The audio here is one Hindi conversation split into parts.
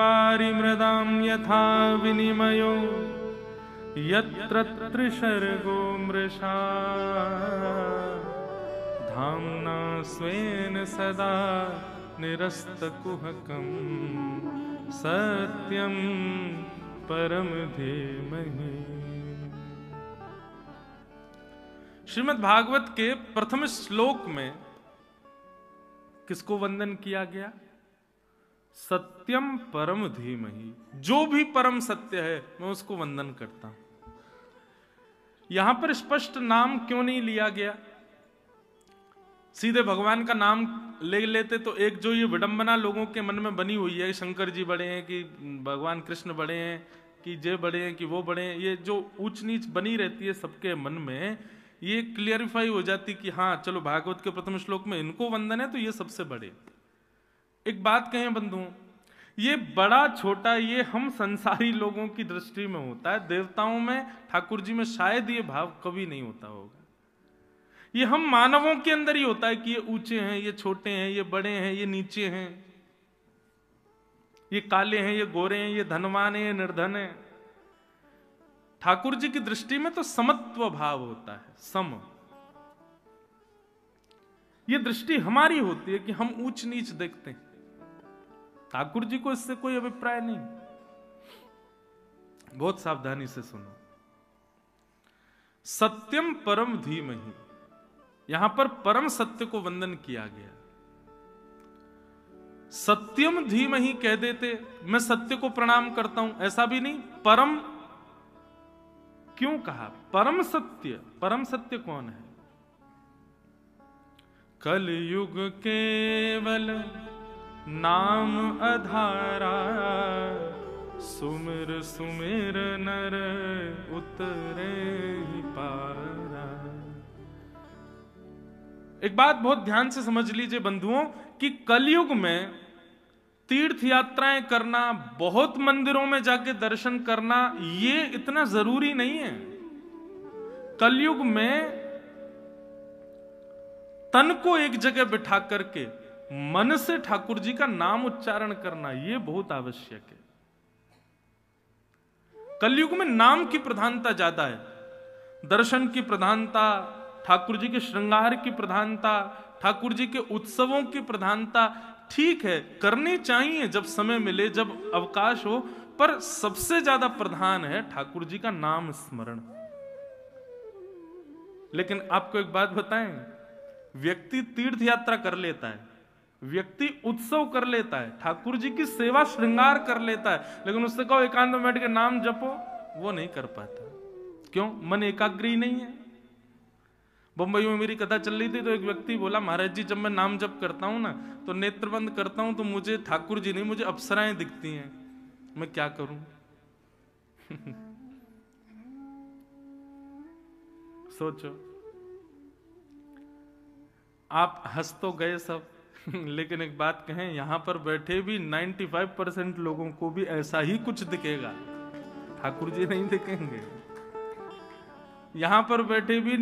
वारि मृदां यथा विनिमयो यत्र त्रिसर्गो मृषा धाम्ना स्वेन सदा निरस्तकुहकं सत्यं परम धीमहि। श्रीमद् भागवत के प्रथम श्लोक में किसको वंदन किया गया? सत्यम परम धीमहि। जो भी परम सत्य है मैं उसको वंदन करता हूं। यहां पर स्पष्ट नाम क्यों नहीं लिया गया? सीधे भगवान का नाम ले लेते तो एक जो ये विडंबना लोगों के मन में बनी हुई है, शंकर जी बड़े हैं कि भगवान कृष्ण बड़े हैं कि जे बड़े हैं कि वो बड़े हैं, ये जो ऊंच नीच बनी रहती है सबके मन में, ये क्लियरिफाई हो जाती कि हाँ चलो भागवत के प्रथम श्लोक में इनको वंदन है तो ये सबसे बड़े। एक बात कहें बंधुओं, ये बड़ा छोटा ये हम संसारी लोगों की दृष्टि में होता है, देवताओं में ठाकुर जी में शायद ये भाव कभी नहीं होता होगा। ये हम मानवों के अंदर ही होता है कि ये ऊंचे हैं, ये छोटे हैं, ये बड़े हैं, ये नीचे हैं, ये काले हैं, ये गोरे हैं, ये धनवान है, ये निर्धन है। ठाकुर जी की दृष्टि में तो समत्व भाव होता है, सम। ये दृष्टि हमारी होती है कि हम ऊंच नीच देखते हैं। ठाकुर जी को इससे कोई अभिप्राय नहीं। बहुत सावधानी से सुनो। सत्यम परम धीमहि, यहां पर परम सत्य को वंदन किया गया। सत्यम धीमहि कह देते मैं सत्य को प्रणाम करता हूं, ऐसा भी नहीं। परम क्यों कहा? परम सत्य कौन है? कलयुग केवल नाम आधारा, सुमिर सुमिर नर उतरे ही पारा। एक बात बहुत ध्यान से समझ लीजिए बंधुओं कि कलयुग में तीर्थ यात्राएं करना, बहुत मंदिरों में जाके दर्शन करना, ये इतना जरूरी नहीं है। कलयुग में तन को एक जगह बिठा करके मन से ठाकुर जी का नाम उच्चारण करना, यह बहुत आवश्यक है। कलयुग में नाम की प्रधानता ज्यादा है, दर्शन की प्रधानता, ठाकुर जी के श्रृंगार की प्रधानता, ठाकुर जी के उत्सवों की प्रधानता ठीक है, करनी चाहिए जब समय मिले, जब अवकाश हो, पर सबसे ज्यादा प्रधान है ठाकुर जी का नाम स्मरण। लेकिन आपको एक बात बताएं, व्यक्ति तीर्थ यात्रा कर लेता है, व्यक्ति उत्सव कर लेता है, ठाकुर जी की सेवा श्रृंगार कर लेता है, लेकिन उससे कहो एकांत में बैठ के नाम जपो, वो नहीं कर पाता। क्यों? मन एकाग्र ही नहीं है। बंबई में मेरी कथा चल रही थी तो एक व्यक्ति बोला, महाराज जी जब मैं नाम जप करता हूं ना तो नेत्र बंद करता हूं तो मुझे ठाकुर जी नहीं, मुझे अप्सराएं दिखती हैं, मैं क्या करूं? सोचो, आप हंस तो गए सब, लेकिन एक बात कहें, यहां पर बैठे भी 95% लोगों को भी ऐसा ही कुछ दिखेगा, ठाकुर जी नहीं दिखेंगे। यहां पर बैठे भी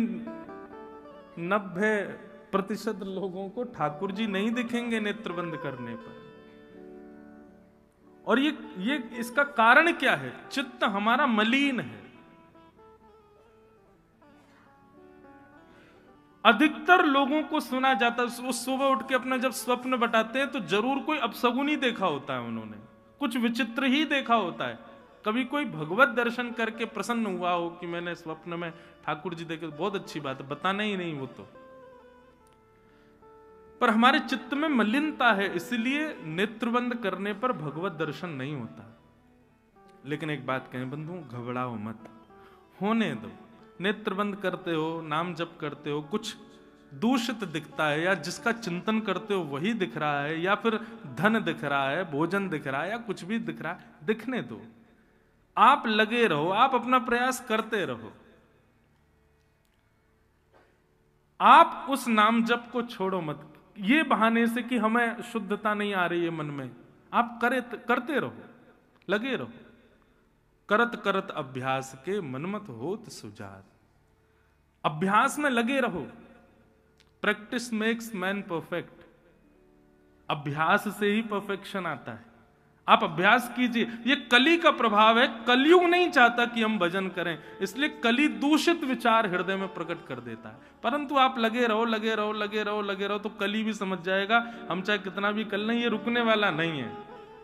90% लोगों को ठाकुर जी नहीं दिखेंगे नेत्र बंद करने पर। और ये इसका कारण क्या है? चित्त हमारा मलिन है। अधिकतर लोगों को सुना जाता है, वो सुबह उठ के अपना जब स्वप्न बताते हैं तो जरूर कोई अपशगुन ही देखा होता है, उन्होंने कुछ विचित्र ही देखा होता है। कभी कोई भगवत दर्शन करके प्रसन्न हुआ हो कि मैंने स्वप्न में ठाकुर जी देखे, बहुत अच्छी बात है, बताना ही नहीं वो तो। पर हमारे चित्त में मलिनता है, इसलिए नेत्रबंद करने पर भगवत दर्शन नहीं होता। लेकिन एक बात कहें बंधु, घबराओ मत, होने दो। नेत्र बंद करते हो, नाम जप करते हो, कुछ दूषित दिखता है या जिसका चिंतन करते हो वही दिख रहा है, या फिर धन दिख रहा है, भोजन दिख रहा है, या कुछ भी दिख रहा है, दिखने दो। आप लगे रहो, आप अपना प्रयास करते रहो। आप उस नाम जप को छोड़ो मत, ये बहाने से कि हमें शुद्धता नहीं आ रही है मन में। आप करते रहो, लगे रहो। करत करत अभ्यास के मनमत होत सुजात। अभ्यास में लगे रहो। Practice makes man perfect. अभ्यास से ही परफेक्शन आता है। आप अभ्यास कीजिए। ये कली का प्रभाव है। कलयुग नहीं चाहता कि हम भजन करें, इसलिए कली दूषित विचार हृदय में प्रकट कर देता है। परंतु आप लगे रहो लगे रहो लगे रहो लगे रहो, तो कली भी समझ जाएगा हम चाहे कितना भी कर लें, ये रुकने वाला नहीं है।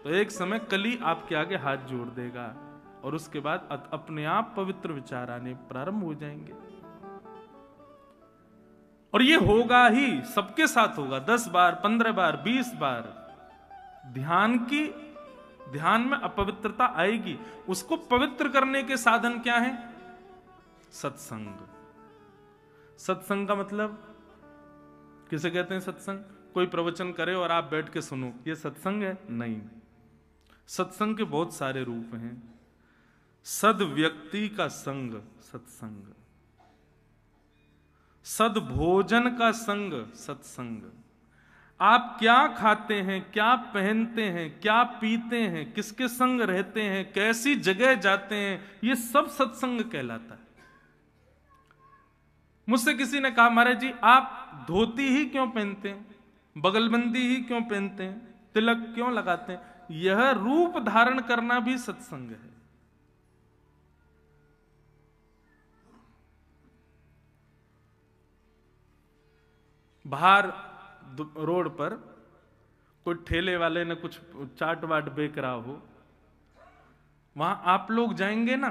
तो एक समय कली आपके आगे हाथ जोड़ देगा और उसके बाद अपने आप पवित्र विचार आने प्रारंभ हो जाएंगे। और ये होगा ही, सबके साथ होगा। 10 बार, 15 बार, 20 बार ध्यान में अपवित्रता आएगी। उसको पवित्र करने के साधन क्या है? सत्संग। सत्संग का मतलब किसे कहते हैं? सत्संग कोई प्रवचन करे और आप बैठ के सुनो, ये सत्संग है? नहीं। सत्संग के बहुत सारे रूप हैं। सद व्यक्ति का संग सत्संग, सद भोजन का संग सत्संग। आप क्या खाते हैं, क्या पहनते हैं, क्या पीते हैं, किसके संग रहते हैं, कैसी जगह जाते हैं, ये सब सत्संग कहलाता है। मुझसे किसी ने कहा, महाराज जी आप धोती ही क्यों पहनते हैं, बगलबंदी ही क्यों पहनते हैं, तिलक क्यों लगाते हैं? यह रूप धारण करना भी सत्संग है। बाहर रोड पर कोई ठेले वाले ने कुछ चाट वाट बेच रहा हो, वहां आप लोग जाएंगे ना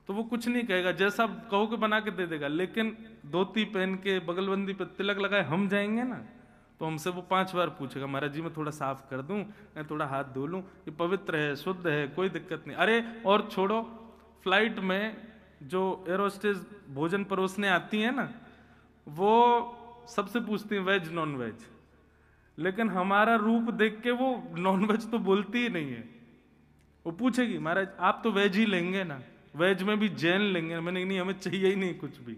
तो वो कुछ नहीं कहेगा, जैसा कहोगे बना के दे देगा। लेकिन धोती पहन के बगलबंदी पे तिलक लगाए हम जाएंगे ना, तो हमसे वो 5 बार पूछेगा, महाराज जी मैं थोड़ा साफ कर दूं, मैं थोड़ा हाथ धो लूं, ये पवित्र है, शुद्ध है, कोई दिक्कत नहीं। अरे और छोड़ो, फ्लाइट में जो एरोस्टेज भोजन परोसने आती है ना, वो सबसे पूछती है वेज नॉन वेज, लेकिन हमारा रूप देख के वो नॉन वेज तो बोलती ही नहीं है। वो पूछेगी, महाराज आप तो वेज ही लेंगे ना? वेज में भी जैन लेंगे। मैंने नहीं, हमें चाहिए ही नहीं कुछ भी।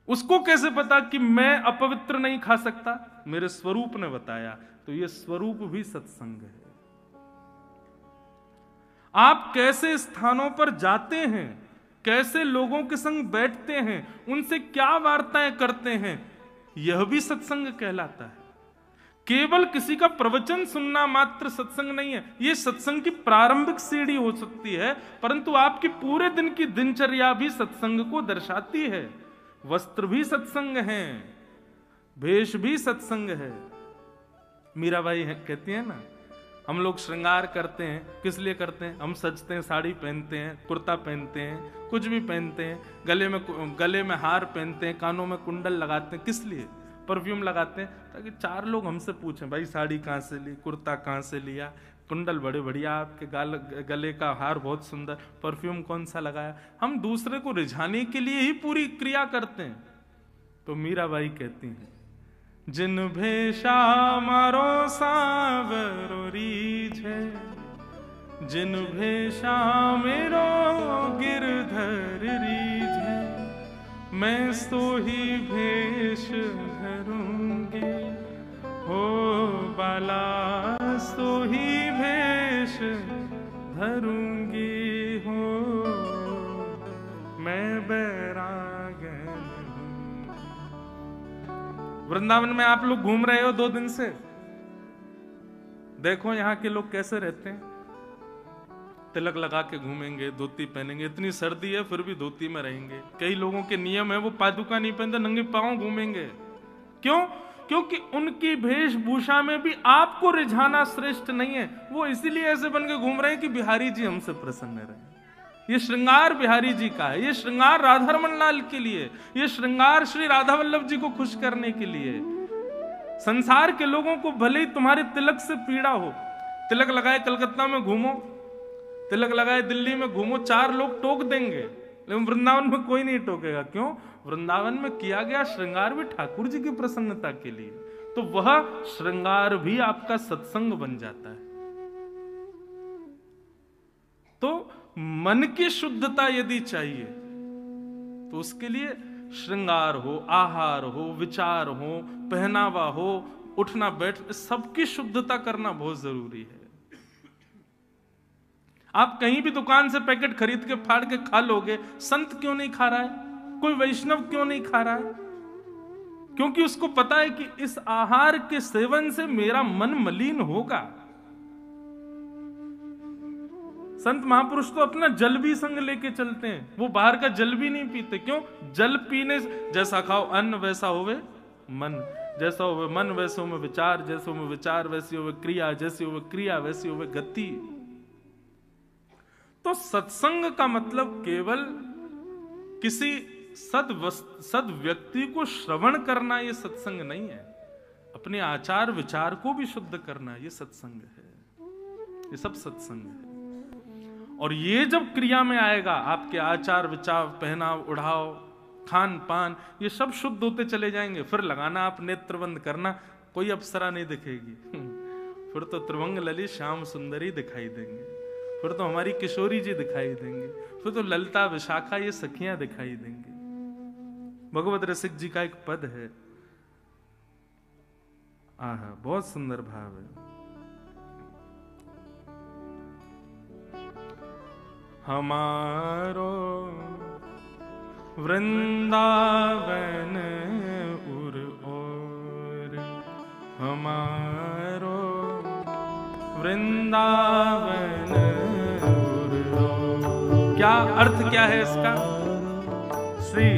उसको कैसे पता कि मैं अपवित्र नहीं खा सकता? मेरे स्वरूप ने बताया। तो ये स्वरूप भी सत्संग है। आप कैसे स्थानों पर जाते हैं, कैसे लोगों के संग बैठते हैं, उनसे क्या वार्ताएं करते हैं, यह भी सत्संग कहलाता है। केवल किसी का प्रवचन सुनना मात्र सत्संग नहीं है। यह सत्संग की प्रारंभिक सीढ़ी हो सकती है, परंतु आपकी पूरे दिन की दिनचर्या भी सत्संग को दर्शाती है। वस्त्र भी सत्संग है, वेश भी सत्संग है। मीराबाई कहती है ना, हम लोग श्रृंगार करते हैं, किस लिए करते हैं? हम सजते हैं, साड़ी पहनते हैं, कुर्ता पहनते हैं, कुछ भी पहनते हैं, गले में हार पहनते हैं, कानों में कुंडल लगाते हैं। किस लिए? परफ्यूम लगाते हैं ताकि 4 लोग हमसे पूछें, भाई साड़ी कहाँ से ली, कुर्ता कहाँ से लिया, कुंडल बड़े बढ़िया, आपके गले का हार बहुत सुंदर, परफ्यूम कौन सा लगाया। हम दूसरे को रिझाने के लिए ही पूरी क्रिया करते हैं। तो मीराबाई कहती हैं, जिन भेषा मारो सावरो रीझे, जिन भेषा मेरो गिरधर रीझे, मैं सो ही भेष धरूंगी, हो बाला सो ही भेष धरूंगी, हो मैं बैरागन हूं। वृंदावन में आप लोग घूम रहे हो 2 दिन से, देखो यहां के लोग कैसे रहते हैं। तिलक लगा के घूमेंगे, धोती पहनेंगे, इतनी सर्दी है फिर भी धोती में रहेंगे। कई लोगों के नियम है वो पादुका नहीं पहनते, नंगे पांव घूमेंगे। क्यों? क्योंकि उनकी वेशभूषा में भी आपको रिझाना श्रेष्ठ नहीं है। वो इसीलिए ऐसे बन के घूम रहे हैं कि बिहारी जी हमसे प्रसन्न रहे। ये श्रृंगार बिहारी जी का है, ये श्रृंगार राधारमण लाल के लिए, ये श्रृंगार श्री राधा वल्लभ जी को खुश करने के लिए। संसार के लोगों को भले ही तुम्हारे तिलक से पीड़ा हो, तिलक लगाए कलकत्ता में घूमो, तिलक लगाए दिल्ली में घूमो, 4 लोग टोक देंगे, लेकिन वृंदावन में कोई नहीं टोकेगा। क्यों? वृंदावन में किया गया श्रृंगार भी ठाकुर जी की प्रसन्नता के लिए। तो वह श्रृंगार भी आपका सत्संग बन जाता है। तो मन की शुद्धता यदि चाहिए तो उसके लिए श्रृंगार हो, आहार हो, विचार हो, पहनावा हो, उठना बैठ, सबकी शुद्धता करना बहुत जरूरी है। आप कहीं भी दुकान से पैकेट खरीद के फाड़ के खा लोगे, संत क्यों नहीं खा रहा है, कोई वैष्णव क्यों नहीं खा रहा है? क्योंकि उसको पता है कि इस आहार के सेवन से मेरा मन मलिन होगा, संत महापुरुष तो अपना जल भी संग लेके चलते हैं, वो बाहर का जल भी नहीं पीते। क्यों? जल पीने से जैसा खाओ अन्न वैसा होवे मन, जैसा होवे मन वैसे होवे विचार, जैसे होवे विचार वैसी होवे क्रिया, जैसी होवे क्रिया वैसी होवे गति। तो सत्संग का मतलब केवल किसी सद व्यक्ति को श्रवण करना ये सत्संग नहीं है, अपने आचार विचार को भी शुद्ध करना ये सत्संग है, ये सब सत्संग है। और ये जब क्रिया में आएगा, आपके आचार विचार, पहनाव उड़ाव, खान पान, ये सब शुद्ध होते चले जाएंगे। फिर लगाना आप नेत्र बंद करना, कोई अप्सरा नहीं दिखेगी, फिर तो त्रिभंग ललित श्याम सुंदरी दिखाई देंगे, फिर तो हमारी किशोरी जी दिखाई देंगे, फिर तो ललिता विशाखा ये सखियां दिखाई देंगी। भगवत रसिक जी का एक पद है, आहा बहुत सुंदर भाव है। हमारो वृंदावन उर और, हमारो वृंदावन उर और। क्या अर्थ क्या है इसका? श्री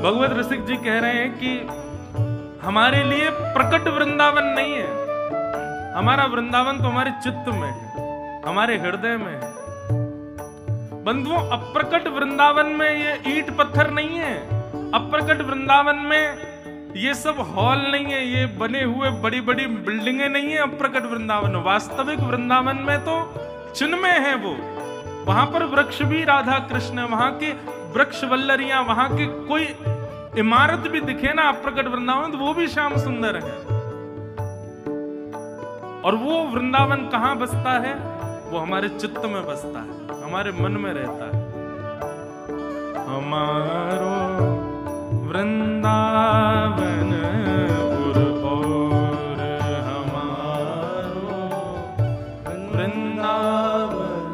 भगवत रसिक जी कह रहे हैं कि हमारे लिए प्रकट वृंदावन नहीं है, हमारा वृंदावन तो हमारे चित्त में है, हमारे हृदय में है। बंधुओं, अप्रकट वृंदावन में ये ईंट पत्थर नहीं है, अप्रकट वृंदावन में ये सब हॉल नहीं है, ये बने हुए बड़ी बड़ी बिल्डिंगें नहीं है अप्रकट वृंदावन। वास्तविक वृंदावन में तो चिन्मय है वो, वहां पर वृक्ष भी राधा कृष्ण, वहां के वृक्ष वल्लरियां, वहां के कोई इमारत भी दिखे ना अप्रकट वृंदावन, तो वो भी श्याम सुंदर है। और वो वृंदावन कहां बसता है? वो हमारे चित्त में बसता है, हमारे मन में रहता है। हमारो वृंदावन उर और, हमारो वृंदावन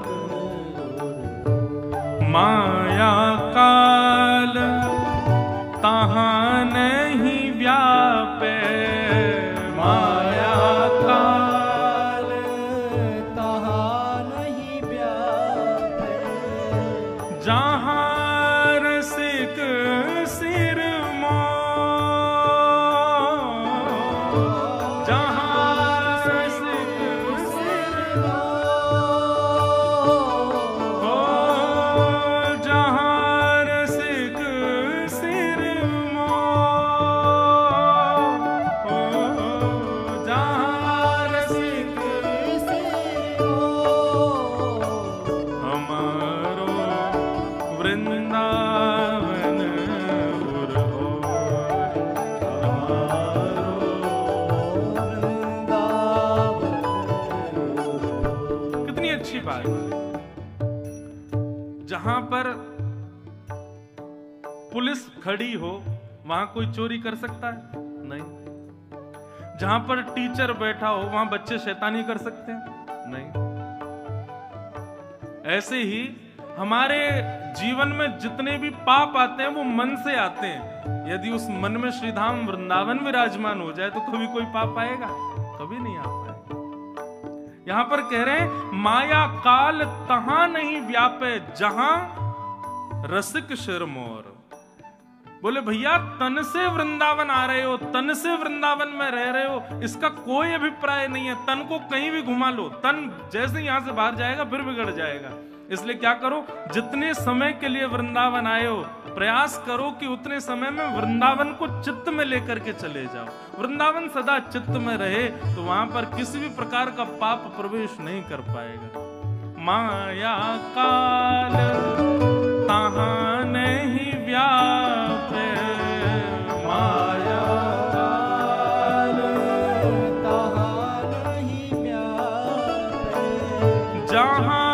माया काल तहां नहीं व्यापे, माया काल तहां नहीं व्यापे, जहां रसिक सिर जहां पर पुलिस खड़ी हो वहां कोई चोरी कर सकता है? नहीं। जहां पर टीचर बैठा हो वहां बच्चे शैतानी कर सकते हैं? नहीं। ऐसे ही हमारे जीवन में जितने भी पाप आते हैं वो मन से आते हैं। यदि उस मन में श्रीधाम वृंदावन विराजमान हो जाए तो कभी कोई पाप आएगा? कभी नहीं आ पाएगा। यहां पर कह रहे हैं माया काल तहां नहीं व्यापे, जहां रसिक शिरमोर। बोले भैया तन से वृंदावन आ रहे हो, तन से वृंदावन में रह रहे हो, इसका कोई अभिप्राय नहीं है। तन को कहीं भी घुमा लो, तन जैसे यहां से बाहर जाएगा फिर बिगड़ जाएगा। इसलिए क्या करो, जितने समय के लिए वृंदावन आए हो प्रयास करो कि उतने समय में वृंदावन को चित्त में लेकर के चले जाओ। वृंदावन सदा चित्त में रहे तो वहां पर किसी भी प्रकार का पाप प्रवेश नहीं कर पाएगा। माया काल तहां नहीं व्यापे, माया काल तहां नहीं व्यापे, जहां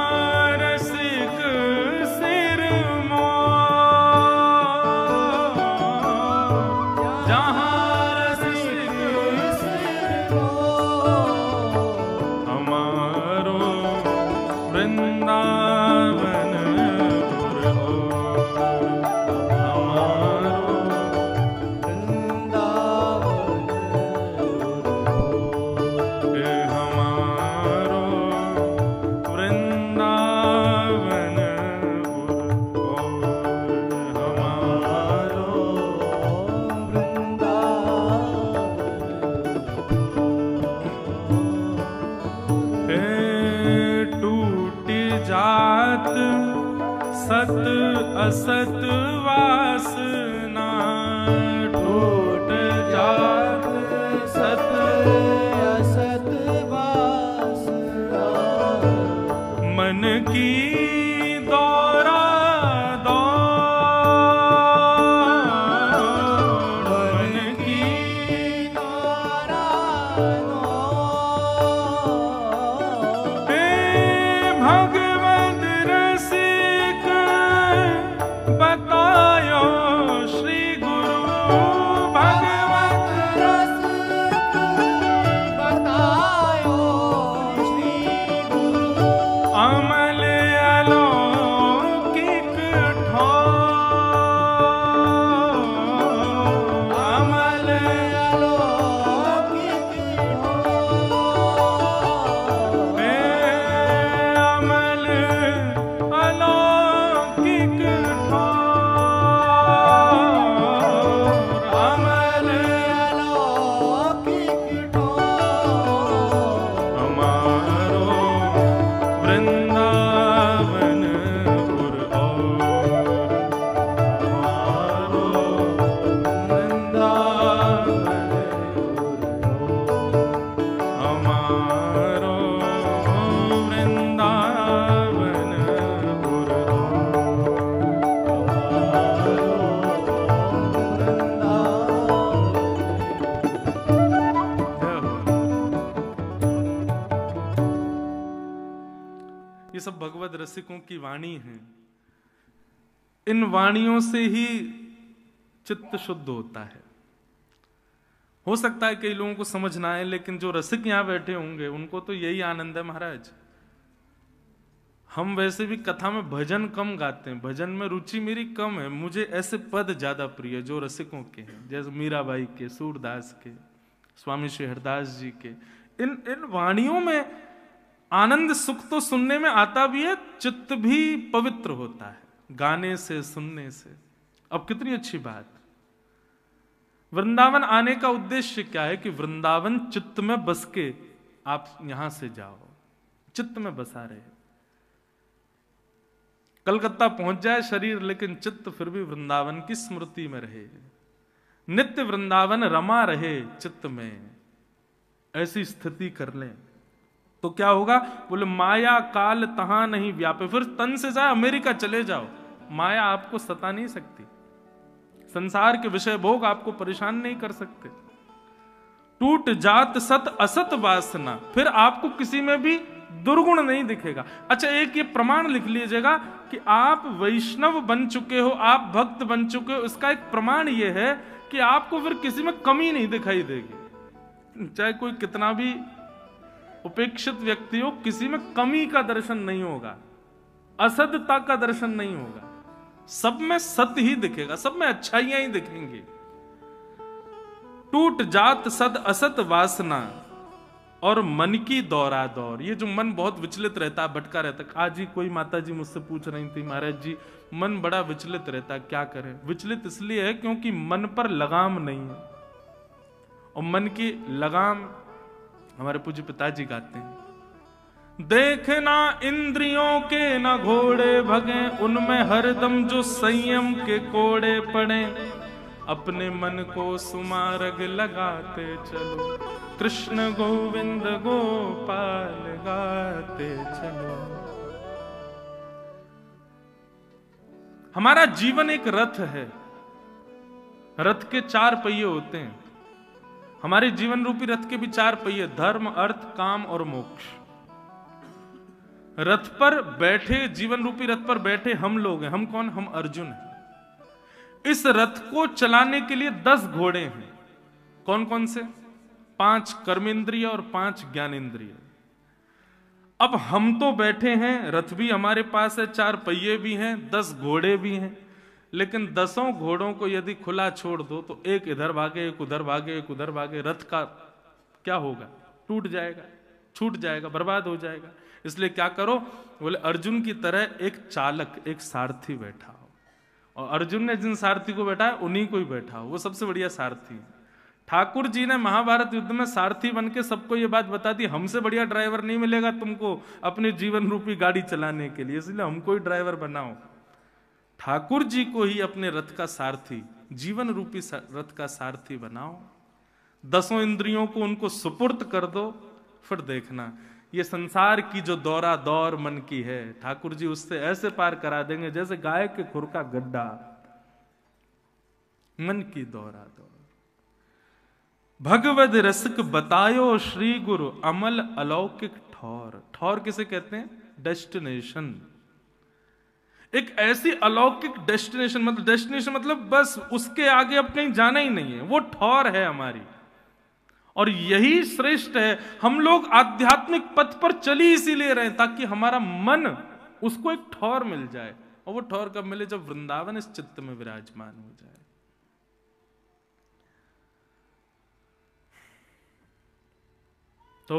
असत वासना टूट जात सत असत वासना मन की दौरा सब भगवत रसिकों की वाणी है। इन वाणियों से ही चित्त शुद्ध होता है। हो सकता है कई लोगों को समझ ना आए, लेकिन जो रसिक यहां बैठे होंगे उनको तो यही आनंद है महाराज। हम वैसे भी कथा में भजन कम गाते हैं, भजन में रुचि मेरी कम है। मुझे ऐसे पद ज्यादा प्रिय है जो रसिकों के हैं, जैसे मीराबाई के, सूरदास के, स्वामी श्री हरदास जी के। इन वाणियों में आनंद सुख तो सुनने में आता भी है, चित्त भी पवित्र होता है गाने से, सुनने से। अब कितनी अच्छी बात। वृंदावन आने का उद्देश्य क्या है कि वृंदावन चित्त में बस के आप यहां से जाओ, चित्त में बसा रहे। कलकत्ता पहुंच जाए शरीर, लेकिन चित्त फिर भी वृंदावन की स्मृति में रहे। नित्य वृंदावन रमा रहे चित्त में, ऐसी स्थिति कर लें तो क्या होगा। बोले माया काल तहां नहीं व्यापे। फिर तन से जाए अमेरिका चले जाओ, माया आपको सता नहीं सकती। संसार के विषय भोग आपको परेशान नहीं कर सकते। टूट जात सत असत वासना, फिर आपको किसी में भी दुर्गुण नहीं दिखेगा। अच्छा, एक ये प्रमाण लिख लीजिएगा कि आप वैष्णव बन चुके हो, आप भक्त बन चुके हो। इसका एक प्रमाण ये है कि आपको फिर किसी में कमी नहीं दिखाई देगी। चाहे कोई कितना भी उपेक्षित व्यक्ति हो, किसी में कमी का दर्शन नहीं होगा, असदता का दर्शन नहीं होगा। सब में सत ही दिखेगा, सब में अच्छाइयां ही दिखेंगी। टूट जात सद असत वासना और मन की दौरा दौर। ये जो मन बहुत विचलित रहता है, भटका रहता है। आज ही कोई माता जी मुझसे पूछ रही थी, महाराज जी मन बड़ा विचलित रहता है, क्या करें। विचलित इसलिए है क्योंकि मन पर लगाम नहीं है, और मन की लगाम हमारे पूज्य पिताजी गाते हैं। देखना इंद्रियों के न घोड़े भगे, उनमें हरदम जो संयम के कोड़े पड़े। अपने मन को सुमार्ग लगाते चलो, कृष्ण गोविंद गोपाल गाते चलो। हमारा जीवन एक रथ है। रथ के 4 पहिए होते हैं। हमारे जीवन रूपी रथ के भी 4 पहिए, धर्म, अर्थ, काम और मोक्ष। रथ पर बैठे, जीवन रूपी रथ पर बैठे हम लोग हैं। हम कौन? हम अर्जुन हैं। इस रथ को चलाने के लिए 10 घोड़े हैं। कौन कौन से? 5 कर्मेंद्रिय और 5 ज्ञानेंद्रिय। अब हम तो बैठे हैं, रथ भी हमारे पास है, 4 पहिए भी हैं, 10 घोड़े भी हैं। लेकिन 10 घोड़ों को यदि खुला छोड़ दो तो एक इधर भागे, एक उधर भागे, एक उधर भागे, रथ का क्या होगा? टूट जाएगा, छूट जाएगा, बर्बाद हो जाएगा। इसलिए क्या करो? बोले अर्जुन की तरह एक चालक, एक सारथी बैठा हो। और अर्जुन ने जिन सारथी को बैठा है उन्हीं को ही बैठा हो, वो सबसे बढ़िया सारथी है। ठाकुर जी ने महाभारत युद्ध में सारथी बन के सबको ये बात बता दी, हमसे बढ़िया ड्राइवर नहीं मिलेगा तुमको अपने जीवन रूपी गाड़ी चलाने के लिए, इसलिए हमको ही ड्राइवर बनाओ। ठाकुर जी को ही अपने रथ का सारथी, जीवन रूपी रथ का सारथी बनाओ, 10 इंद्रियों को उनको सुपुर्द कर दो, फिर देखना ये संसार की जो दौरा दौर मन की है, ठाकुर जी उससे ऐसे पार करा देंगे जैसे गाय के खुर का गड्ढा। मन की दौरा दौर भगवद रसक बतायो श्री गुरु अमल अलौकिक ठौर। ठौर किसे कहते हैं? डेस्टिनेशन। एक ऐसी अलौकिक डेस्टिनेशन, मतलब डेस्टिनेशन मतलब बस उसके आगे अब कहीं जाना ही नहीं है, वो ठौर है हमारी। और यही श्रेष्ठ है। हम लोग आध्यात्मिक पथ पर चली इसीलिए रहे ताकि हमारा मन उसको एक ठौर मिल जाए। और वो ठौर कब मिले? जब वृंदावन इस चित्त में विराजमान हो जाए। तो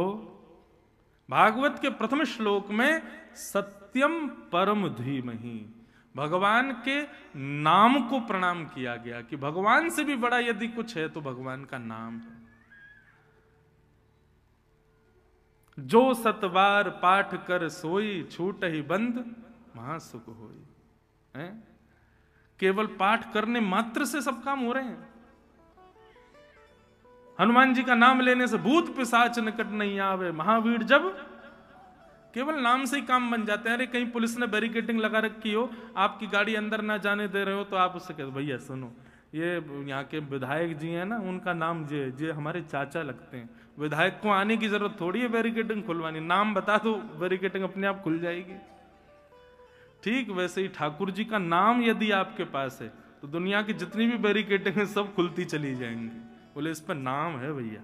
भागवत के प्रथम श्लोक में सत्यम परम धीमहि, भगवान के नाम को प्रणाम किया गया कि भगवान से भी बड़ा यदि कुछ है तो भगवान का नाम है। जो सतबार पाठ कर सोई, छूट ही बंद महासुख होई। है? केवल पाठ करने मात्र से सब काम हो रहे हैं। हनुमान जी का नाम लेने से भूत पिशाच निकट नहीं आवे, महावीर जब केवल नाम से ही काम बन जाते हैं। अरे कहीं पुलिस ने बैरिकेडिंग लगा रखी हो, आपकी गाड़ी अंदर ना जाने दे रहे हो, तो आप उससे कहते भैया सुनो, ये यहाँ के विधायक जी हैं ना, उनका नाम जे हमारे चाचा लगते हैं, विधायक को आने की जरूरत थोड़ी है बैरिकेडिंग खुलवानी, नाम बता दो बैरिकेडिंग अपने आप खुल जाएगी। ठीक वैसे ही ठाकुर जी का नाम यदि आपके पास है तो दुनिया की जितनी भी बैरिकेडिंग है सब खुलती चली जाएंगी। बोले इस पर नाम है भैया,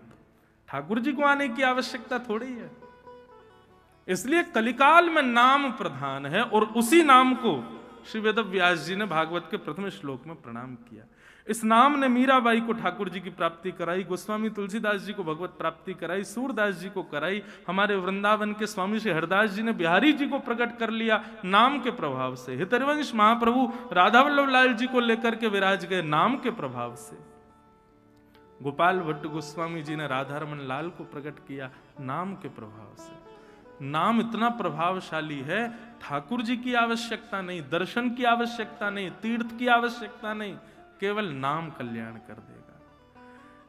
ठाकुर जी को आने की आवश्यकता थोड़ी है। इसलिए कलिकाल में नाम प्रधान है और उसी नाम को श्री वेद व्यास जी ने भागवत के प्रथम श्लोक में प्रणाम किया। इस नाम ने मीराबाई को ठाकुर जी की प्राप्ति कराई, गोस्वामी तुलसीदास जी को भगवत प्राप्ति कराई, सूरदास जी को कराई, हमारे वृंदावन के स्वामी श्री हरदास जी ने बिहारी जी को प्रकट कर लिया नाम के प्रभाव से। हितरिवंश महाप्रभु राधा वल्लभ लाल जी को लेकर के विराज गए नाम के प्रभाव से। गोपाल भट्ट गोस्वामी जी ने राधा रमन लाल को प्रकट किया नाम के प्रभाव से। नाम इतना प्रभावशाली है, ठाकुर जी की आवश्यकता नहीं, दर्शन की आवश्यकता नहीं, तीर्थ की आवश्यकता नहीं, केवल नाम कल्याण कर देगा।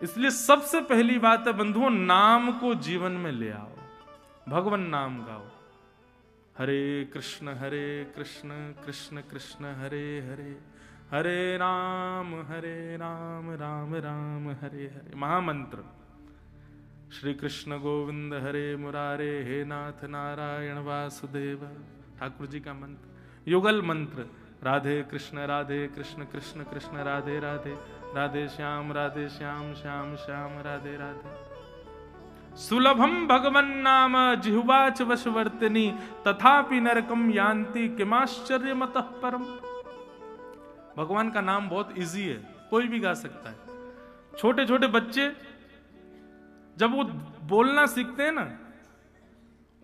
इसलिए सबसे पहली बात है बंधुओं, नाम को जीवन में ले आओ, भगवान नाम गाओ। हरे कृष्ण कृष्ण कृष्ण हरे हरे, हरे राम राम राम हरे हरे। महामंत्र श्री कृष्ण गोविंद हरे मुरारे, हे नाथ नारायण वासुदेव, ठाकुर जी का मंत्र। युगल मंत्र राधे कृष्ण कृष्ण कृष्ण राधे राधे, राधे श्याम श्याम श्याम राधे राधे। सुलभम भगवन नाम जिह्वाच वशवर्तिनी, तथापि नरकम यान्ति किमाश्चर्य मतः परम। भगवान का नाम बहुत इजी है, कोई भी गा सकता है। छोटे छोटे बच्चे जब वो बोलना सीखते हैं ना,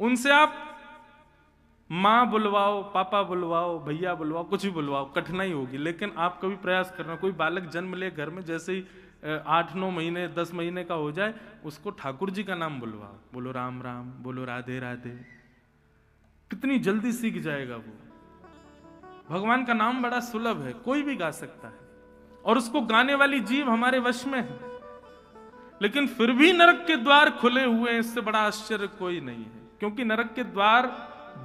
उनसे आप माँ बुलवाओ, पापा बुलवाओ, भैया बुलवाओ, कुछ भी बुलवाओ, कठिनाई होगी। लेकिन आप कभी प्रयास करना, कोई बालक जन्म ले घर में, जैसे ही 8-9 महीने 10 महीने का हो जाए, उसको ठाकुर जी का नाम बुलवाओ, बोलो राम राम, बोलो राधे राधे, कितनी जल्दी सीख जाएगा वो। भगवान का नाम बड़ा सुलभ है, कोई भी गा सकता है और उसको गाने वाली जीव हमारे वश में है। लेकिन फिर भी नरक के द्वार खुले हुए हैं, इससे बड़ा आश्चर्य कोई नहीं है, क्योंकि नरक के द्वार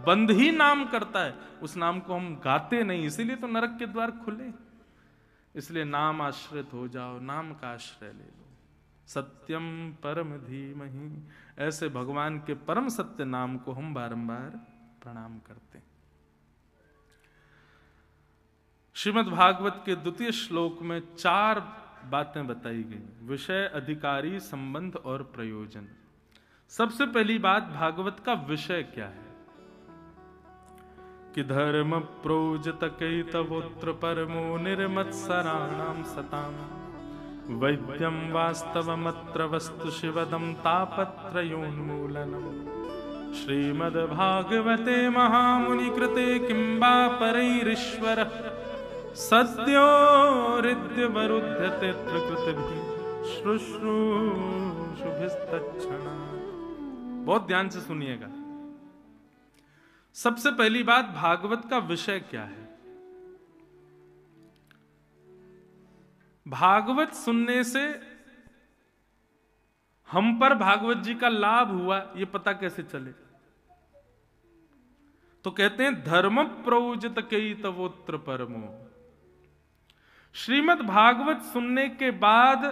बंद ही नाम करता है, उस नाम को हम गाते नहीं, इसीलिए तो नरक के द्वार खुले। इसलिए नाम आश्रित हो जाओ, नाम का आश्रय ले लो। सत्यम परम धीमहि, ऐसे भगवान के परम सत्य नाम को हम बारंबार प्रणाम करते हैं। श्रीमद् भागवत के 2 श्लोक में 4 बातें बताई गई, विषय, अधिकारी, संबंध और प्रयोजन। सबसे पहली बात, भागवत का विषय क्या है कि धर्म प्रोजत कैतवोत्र परमो निर्मत्सराणाम सताम, वैद्यम वास्तवमत्र वस्तु शिवदम तापत्रयोन्मूलनम। श्रीमद्भागवते महामुनि कृते किंबा परैरीश्वर, सद्यो हृद्यवरुध्यते त्रिकृतिभिः शुश्रूषुभिस्तच्छणा। बहुत ध्यान से सुनिएगा। सबसे पहली बात, भागवत का विषय क्या है। भागवत सुनने से हम पर भागवत जी का लाभ हुआ ये पता कैसे चले? तो कहते हैं धर्म प्रयोजित कई तवोत्र परमो। श्रीमद् भागवत सुनने के बाद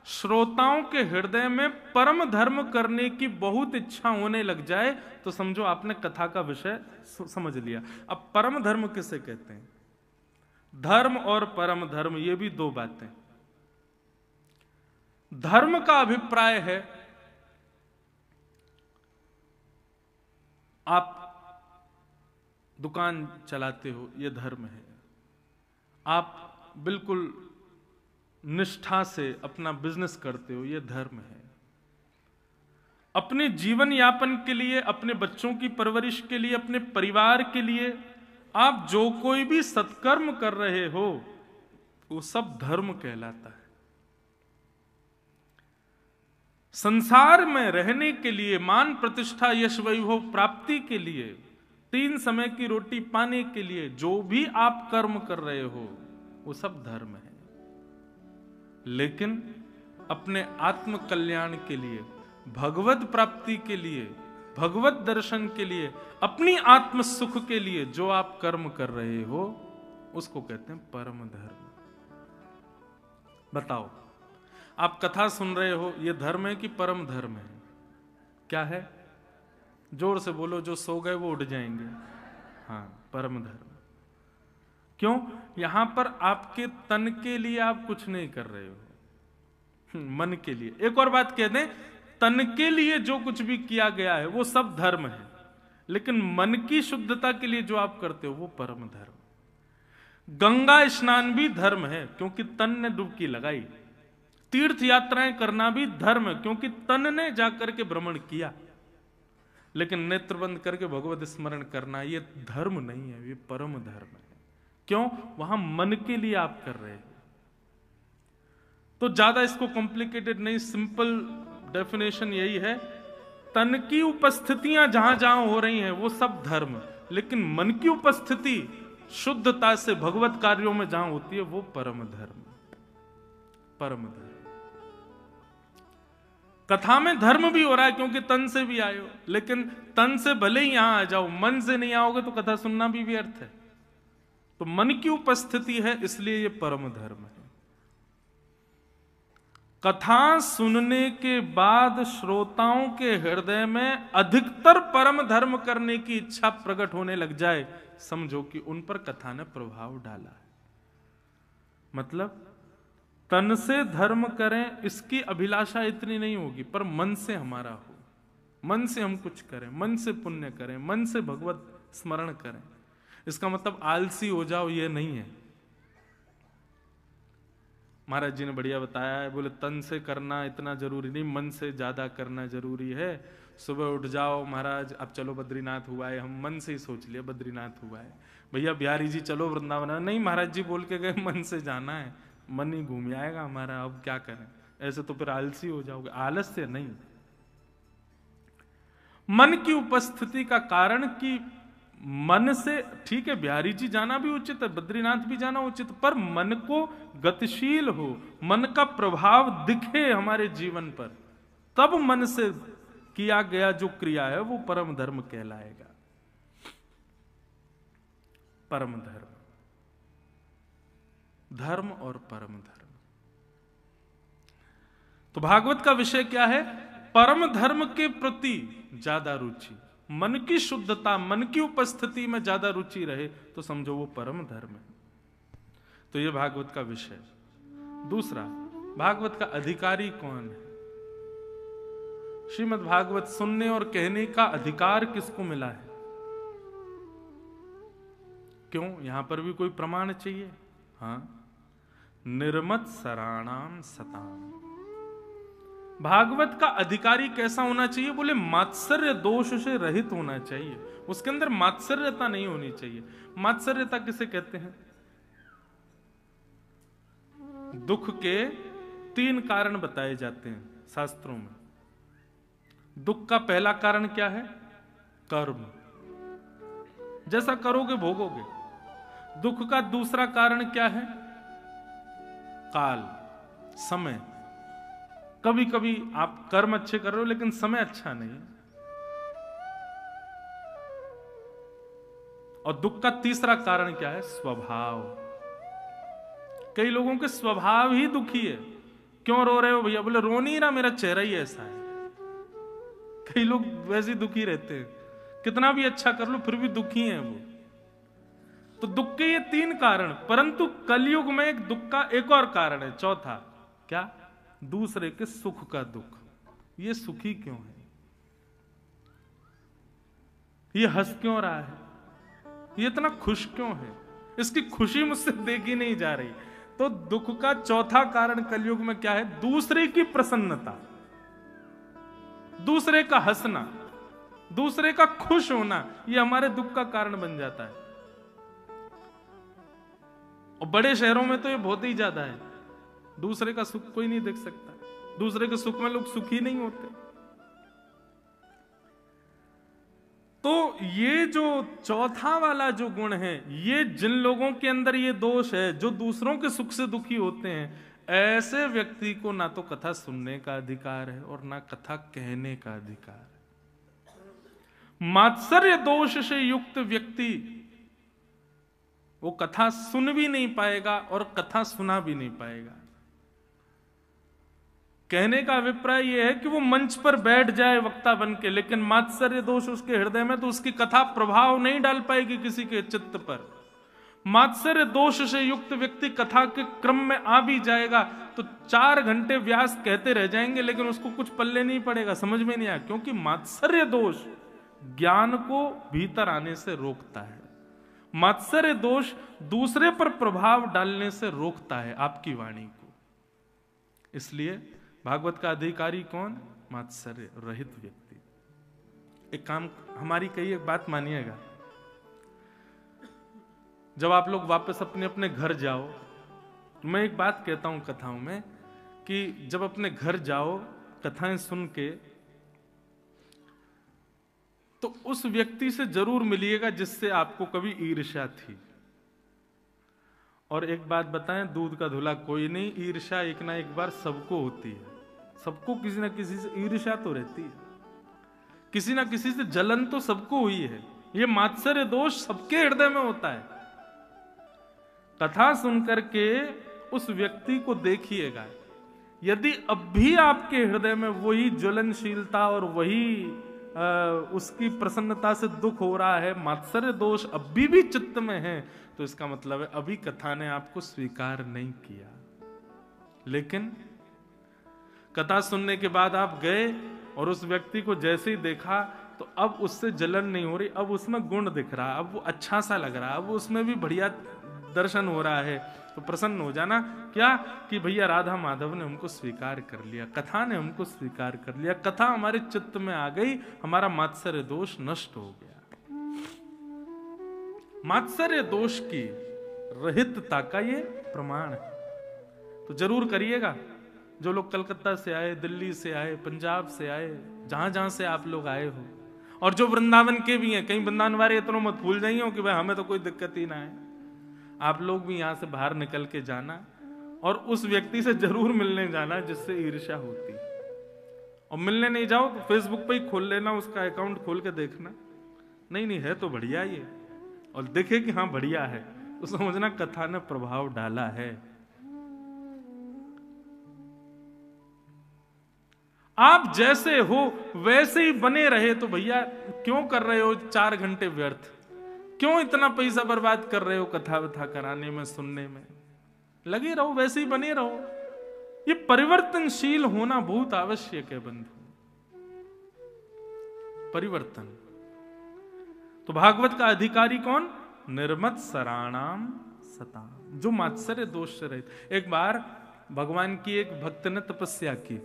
श्रोताओं के हृदय में परम धर्म करने की बहुत इच्छा होने लग जाए तो समझो आपने कथा का विषय समझ लिया। अब परम धर्म किसे कहते हैं? धर्म और परम धर्म ये भी दो बातें। धर्म का अभिप्राय है आप दुकान चलाते हो, ये धर्म है। आप बिल्कुल निष्ठा से अपना बिजनेस करते हो, ये धर्म है। अपने जीवन यापन के लिए, अपने बच्चों की परवरिश के लिए, अपने परिवार के लिए आप जो कोई भी सत्कर्म कर रहे हो वो सब धर्म कहलाता है। संसार में रहने के लिए, मान प्रतिष्ठा यश वैभव प्राप्ति के लिए, 3 समय की रोटी पाने के लिए जो भी आप कर्म कर रहे हो वो सब धर्म है। लेकिन अपने आत्म कल्याण के लिए, भगवत प्राप्ति के लिए, भगवत दर्शन के लिए, अपनी आत्म सुख के लिए जो आप कर्म कर रहे हो उसको कहते हैं परम धर्म। बताओ, आप कथा सुन रहे हो, ये धर्म है कि परम धर्म है? क्या है? जोर से बोलो, जो सो गए वो उठ जाएंगे। हाँ, परम धर्म। क्यों? यहां पर आपके तन के लिए आप कुछ नहीं कर रहे हो, मन के लिए। एक और बात कह दें, तन के लिए जो कुछ भी किया गया है वो सब धर्म है, लेकिन मन की शुद्धता के लिए जो आप करते हो वो परम धर्म। गंगा स्नान भी धर्म है क्योंकि तन ने डुबकी लगाई। तीर्थ यात्राएं करना भी धर्म है क्योंकि तन ने जाकर के भ्रमण किया। लेकिन नेत्र बंद करके भगवत स्मरण करना ये धर्म नहीं है, ये परम धर्म है। क्यों? वहां मन के लिए आप कर रहे हैं। तो ज्यादा इसको कॉम्प्लिकेटेड नहीं, सिंपल डेफिनेशन यही है, तन की उपस्थितियां जहां जहां हो रही हैं वो सब धर्म, लेकिन मन की उपस्थिति शुद्धता से भगवत कार्यों में जहां होती है वो परम धर्म। परम धर्म। कथा में धर्म भी हो रहा है क्योंकि तन से भी आए हो, लेकिन तन से भले ही यहां आ जाओ, मन से नहीं आओगे तो कथा सुनना भी व्यर्थ है। तो मन की उपस्थिति है, इसलिए ये परम धर्म है। कथा सुनने के बाद श्रोताओं के हृदय में अधिकतर परम धर्म करने की इच्छा प्रकट होने लग जाए, समझो कि उन पर कथा ने प्रभाव डाला है। मतलब तन से धर्म करें इसकी अभिलाषा इतनी नहीं होगी, पर मन से हमारा हो, मन से हम कुछ करें, मन से पुण्य करें, मन से भगवत स्मरण करें। इसका मतलब आलसी हो जाओ ये नहीं है। महाराज जी ने बढ़िया बताया है, बोले तन से करना इतना जरूरी नहीं, मन से ज्यादा करना जरूरी है। सुबह उठ जाओ महाराज, अब चलो बद्रीनाथ हुआ है, हम मन से ही सोच लिया बद्रीनाथ हुआ है। भैया बिहारी जी चलो वृंदावन, नहीं महाराज जी बोल के गए मन से जाना है, मन ही घूम आएगा हमारा, अब क्या करें। ऐसे तो फिर आलसी हो जाओगे। आलस से नहीं, मन की उपस्थिति का कारण कि मन से, ठीक है बिहारी जी जाना भी उचित है, बद्रीनाथ भी जाना उचित, पर मन को गतिशील हो, मन का प्रभाव दिखे हमारे जीवन पर, तब मन से किया गया जो क्रिया है वो परम धर्म कहलाएगा। परम धर्म, धर्म और परम धर्म। तो भागवत का विषय क्या है? परम धर्म के प्रति ज्यादा रुचि, मन की शुद्धता, मन की उपस्थिति में ज्यादा रुचि रहे तो समझो वो परम धर्म है। तो ये भागवत का विषय। दूसरा, भागवत का अधिकारी कौन है? श्रीमद् भागवत सुनने और कहने का अधिकार किसको मिला है? क्यों? यहां पर भी कोई प्रमाण चाहिए। हाँ, निर्मत सराणाम सताम। भागवत का अधिकारी कैसा होना चाहिए? बोले मात्सर्य दोष से रहित होना चाहिए, उसके अंदर मात्सर्यता नहीं होनी चाहिए। मात्सर्यता किसे कहते हैं? दुख के 3 कारण बताए जाते हैं शास्त्रों में। दुख का पहला कारण क्या है? कर्म, जैसा करोगे भोगोगे। दुख का दूसरा कारण क्या है? काल, समय। कभी कभी आप कर्म अच्छे कर रहे हो लेकिन समय अच्छा नहीं है। और दुख का तीसरा कारण क्या है? स्वभाव। कई लोगों के स्वभाव ही दुखी है। क्यों रो रहे हो भैया? बोले रो नहीं रहा, मेरा चेहरा ही ऐसा है। कई लोग वैसे दुखी रहते हैं, कितना भी अच्छा कर लो फिर भी दुखी हैं वो। तो दुख के ये 3 कारण, परंतु कलयुग में एक दुख का एक और कारण है, चौथा। क्या? दूसरे के सुख का दुख। ये सुखी क्यों है? ये हंस क्यों रहा है? ये इतना खुश क्यों है? इसकी खुशी मुझसे देखी नहीं जा रही। तो दुख का चौथा कारण कलयुग में क्या है? दूसरे की प्रसन्नता, दूसरे का हंसना, दूसरे का खुश होना, ये हमारे दुख का कारण बन जाता है। और बड़े शहरों में तो ये बहुत ही ज्यादा है। दूसरे का सुख कोई नहीं देख सकता, दूसरे के सुख में लोग सुखी नहीं होते। तो ये जो चौथा वाला जो गुण है, ये जिन लोगों के अंदर ये दोष है, जो दूसरों के सुख से दुखी होते हैं, ऐसे व्यक्ति को ना तो कथा सुनने का अधिकार है और ना कथा कहने का अधिकार है। मात्सर्य दोष से युक्त व्यक्ति वो कथा सुन भी नहीं पाएगा और कथा सुना भी नहीं पाएगा। कहने का अभिप्राय यह है कि वो मंच पर बैठ जाए वक्ता बन के, लेकिन मात्सर्य दोष उसके हृदय में, तो उसकी कथा प्रभाव नहीं डाल पाएगी किसी के चित्त पर। मात्सर्य दोष से युक्त व्यक्ति कथा के क्रम में आ भी जाएगा तो 4 घंटे व्यास कहते रह जाएंगे, लेकिन उसको कुछ पल्ले नहीं पड़ेगा, समझ में नहीं आया, क्योंकि मात्सर्य दोष ज्ञान को भीतर आने से रोकता है। मात्सर्य दोष दूसरे पर प्रभाव डालने से रोकता है आपकी वाणी को। इसलिए भागवत का अधिकारी कौन? मात्सर्य रहित व्यक्ति। एक काम, हमारी कही एक बात मानिएगा, जब आप लोग वापस अपने अपने घर जाओ, मैं एक बात कहता हूं कथाओं में कि जब अपने घर जाओ कथाएं सुन के, तो उस व्यक्ति से जरूर मिलिएगा जिससे आपको कभी ईर्ष्या थी। और एक बात बताएं, दूध का धुला कोई नहीं, ईर्ष्या एक ना एक बार सबको होती है। सबको किसी ना किसी से ईर्ष्या तो रहती है, किसी ना किसी से जलन तो सबको हुई है। ये मात्सर्य दोष सबके हृदय में होता है। कथा सुनकर के उस व्यक्ति को देखिएगा, यदि अब भी आपके हृदय में वही ज्वलनशीलता और वही उसकी प्रसन्नता से दुख हो रहा है, मात्सर्य दोष अभी भी चित्त में है, तो इसका मतलब है अभी कथा ने आपको स्वीकार नहीं किया। लेकिन कथा सुनने के बाद आप गए और उस व्यक्ति को जैसे ही देखा तो अब उससे जलन नहीं हो रही, अब उसमें गुण दिख रहा, अब वो अच्छा सा लग रहा, अब उसमें भी बढ़िया दर्शन हो रहा है, तो प्रसन्न हो जाना। क्या कि भैया राधा माधव ने हमको स्वीकार कर लिया, कथा ने हमको स्वीकार कर लिया, कथा हमारे चित्त में आ गई, हमारा मात्सर्य दोष नष्ट हो गया। मात्सर्य दोष की रहितता का ये प्रमाण है। तो जरूर करिएगा। जो लोग कलकत्ता से आए, दिल्ली से आए, पंजाब से आए, जहां जहां से आप लोग आए हो, और जो वृंदावन के भी हैं, कहीं वृंदावन वाले इतना मत भूल जाइए कि भाई हमें तो कोई दिक्कत ही ना है। आप लोग भी यहां से बाहर निकल के जाना और उस व्यक्ति से जरूर मिलने जाना जिससे ईर्ष्या होती। और मिलने नहीं जाओ तो फेसबुक पे ही खोल लेना, उसका अकाउंट खोल के देखना, नहीं है तो बढ़िया ये, और देखे कि हाँ बढ़िया है, तो समझना कथा ने प्रभाव डाला है। आप जैसे हो वैसे ही बने रहे तो भैया क्यों कर रहे हो 4 घंटे व्यर्थ? क्यों इतना पैसा बर्बाद कर रहे हो कथा वथा कराने में, सुनने में? लगे रहो, वैसे ही बने रहो। ये परिवर्तनशील होना बहुत आवश्यक है बंधु, परिवर्तन। तो भागवत का अधिकारी कौन? निर्मत सराणाम सता, जो मात्सर्य दोष से रहित। एक बार भगवान की एक भक्त ने तपस्या की,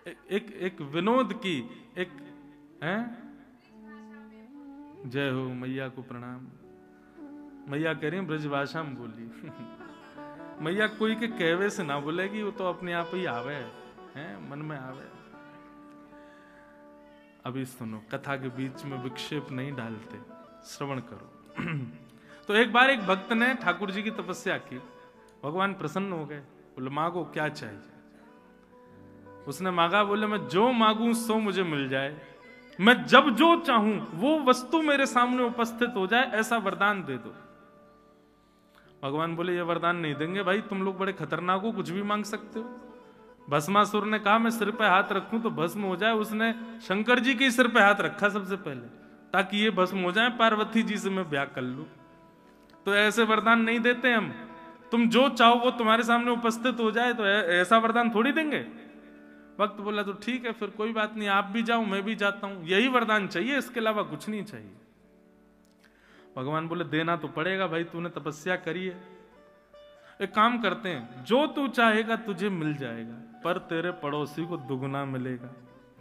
एक विनोद की, एक है, जय हो मैया को प्रणाम। मैया कह रही ब्रजभाषा में बोली मैया कोई के कहवे से ना बोलेगी, वो तो अपने आप ही आवे है, मन में आवे। अभी सुनो, कथा के बीच में विक्षेप नहीं डालते, श्रवण करो। तो एक बार एक भक्त ने ठाकुर जी की तपस्या की, भगवान प्रसन्न हो गए, बोले मांगो क्या चाहिए। उसने मांगा, बोले मैं जो मांगू सो मुझे मिल जाए, मैं जब जो चाहूं वो वस्तु मेरे सामने उपस्थित हो जाए, ऐसा वरदान दे दो। भगवान बोले ये वरदान नहीं देंगे भाई, तुम लोग बड़े खतरनाक हो, कुछ भी मांग सकते हो। भस्मासुर ने कहा मैं सिर पे हाथ रखूं तो भस्म हो जाए, उसने शंकर जी के सिर पे हाथ रखा सबसे पहले, ताकि ये भस्म हो जाए, पार्वती जी से मैं ब्याह कर लूं। तो ऐसे वरदान नहीं देते हम, तुम जो चाहो वो तुम्हारे सामने उपस्थित हो जाए, तो ऐसा वरदान थोड़ी देंगे। वक्त बोला तो ठीक है फिर कोई बात नहीं, आप भी जाओ मैं भी जाता हूं, यही वरदान चाहिए, इसके अलावा कुछ नहीं चाहिए। भगवान बोले देना तो पड़ेगा भाई, तूने तपस्या करी है, एक काम करते हैं, जो तू चाहेगा तुझे मिल जाएगा, पर तेरे पड़ोसी को दुगना मिलेगा,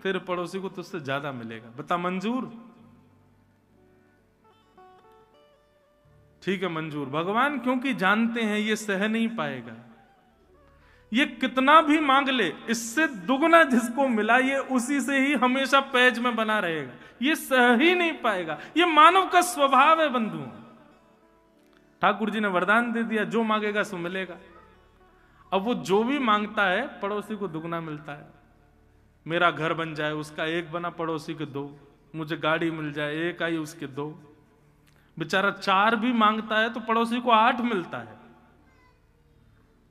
तेरे पड़ोसी को तुझसे ज्यादा मिलेगा, बता मंजूर? ठीक है मंजूर। भगवान क्योंकि जानते हैं ये सह नहीं पाएगा, ये कितना भी मांग ले, इससे दुगना जिसको मिला ये उसी से ही हमेशा पैज में बना रहेगा, ये सह ही नहीं पाएगा, ये मानव का स्वभाव है बंधुओं। ठाकुर जी ने वरदान दे दिया, जो मांगेगा सो मिलेगा। अब वो जो भी मांगता है पड़ोसी को दुगना मिलता है। मेरा घर बन जाए, उसका एक बना, पड़ोसी के दो, मुझे गाड़ी मिल जाए, एक आई उसके दो। बेचारा 4 भी मांगता है तो पड़ोसी को 8 मिलता है।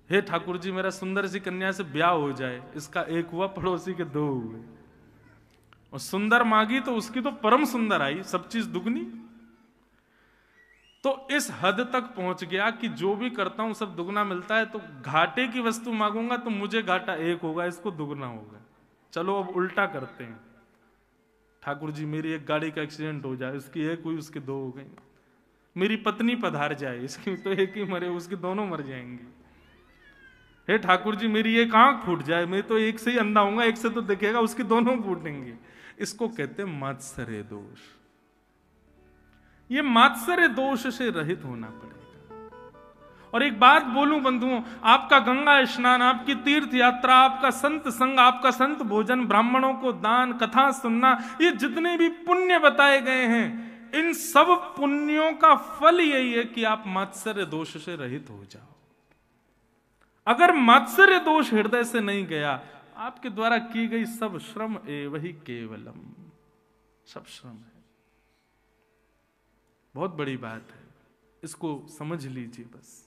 हे ठाकुर जी मेरा सुंदर सी कन्या से ब्याह हो जाए, इसका 1 हुआ, पड़ोसी के 2 हुए। और सुंदर मांगी तो उसकी तो परम सुंदर आई, सब चीज दुगनी। तो इस हद तक पहुंच गया कि जो भी करता हूं सब दुगना मिलता है, तो घाटे की वस्तु मांगूंगा तो मुझे घाटा 1 होगा, इसको दुगना होगा। चलो अब उल्टा करते हैं, ठाकुर जी मेरी एक गाड़ी का एक्सीडेंट हो जाए, इसकी 1 हुई उसकी 2 हो गई। मेरी पत्नी पधार जाए, इसकी तो 1 ही मरे, उसकी दोनों मर जाएंगी। हे ठाकुर जी मेरी एक आंख फूट जाए, मैं तो 1 से ही अंधा होऊंगा, 1 से तो दिखेगा, उसकी दोनों फूटेंगे। इसको कहते हैं मात्सर्य दोष। ये मात्सर्य दोष से रहित होना पड़ेगा। और एक बात बोलूं बंधुओं, आपका गंगा स्नान, आपकी तीर्थ यात्रा, आपका संत संग, आपका संत भोजन, ब्राह्मणों को दान, कथा सुनना, ये जितने भी पुण्य बताए गए हैं, इन सब पुण्यों का फल यही है कि आप मात्सर्य दोष से रहित हो जाओ। अगर मात्सर्य दोष हृदय से नहीं गया, आपके द्वारा की गई सब श्रम एव ही केवलम, सब श्रम है। बहुत बड़ी बात है, इसको समझ लीजिए बस।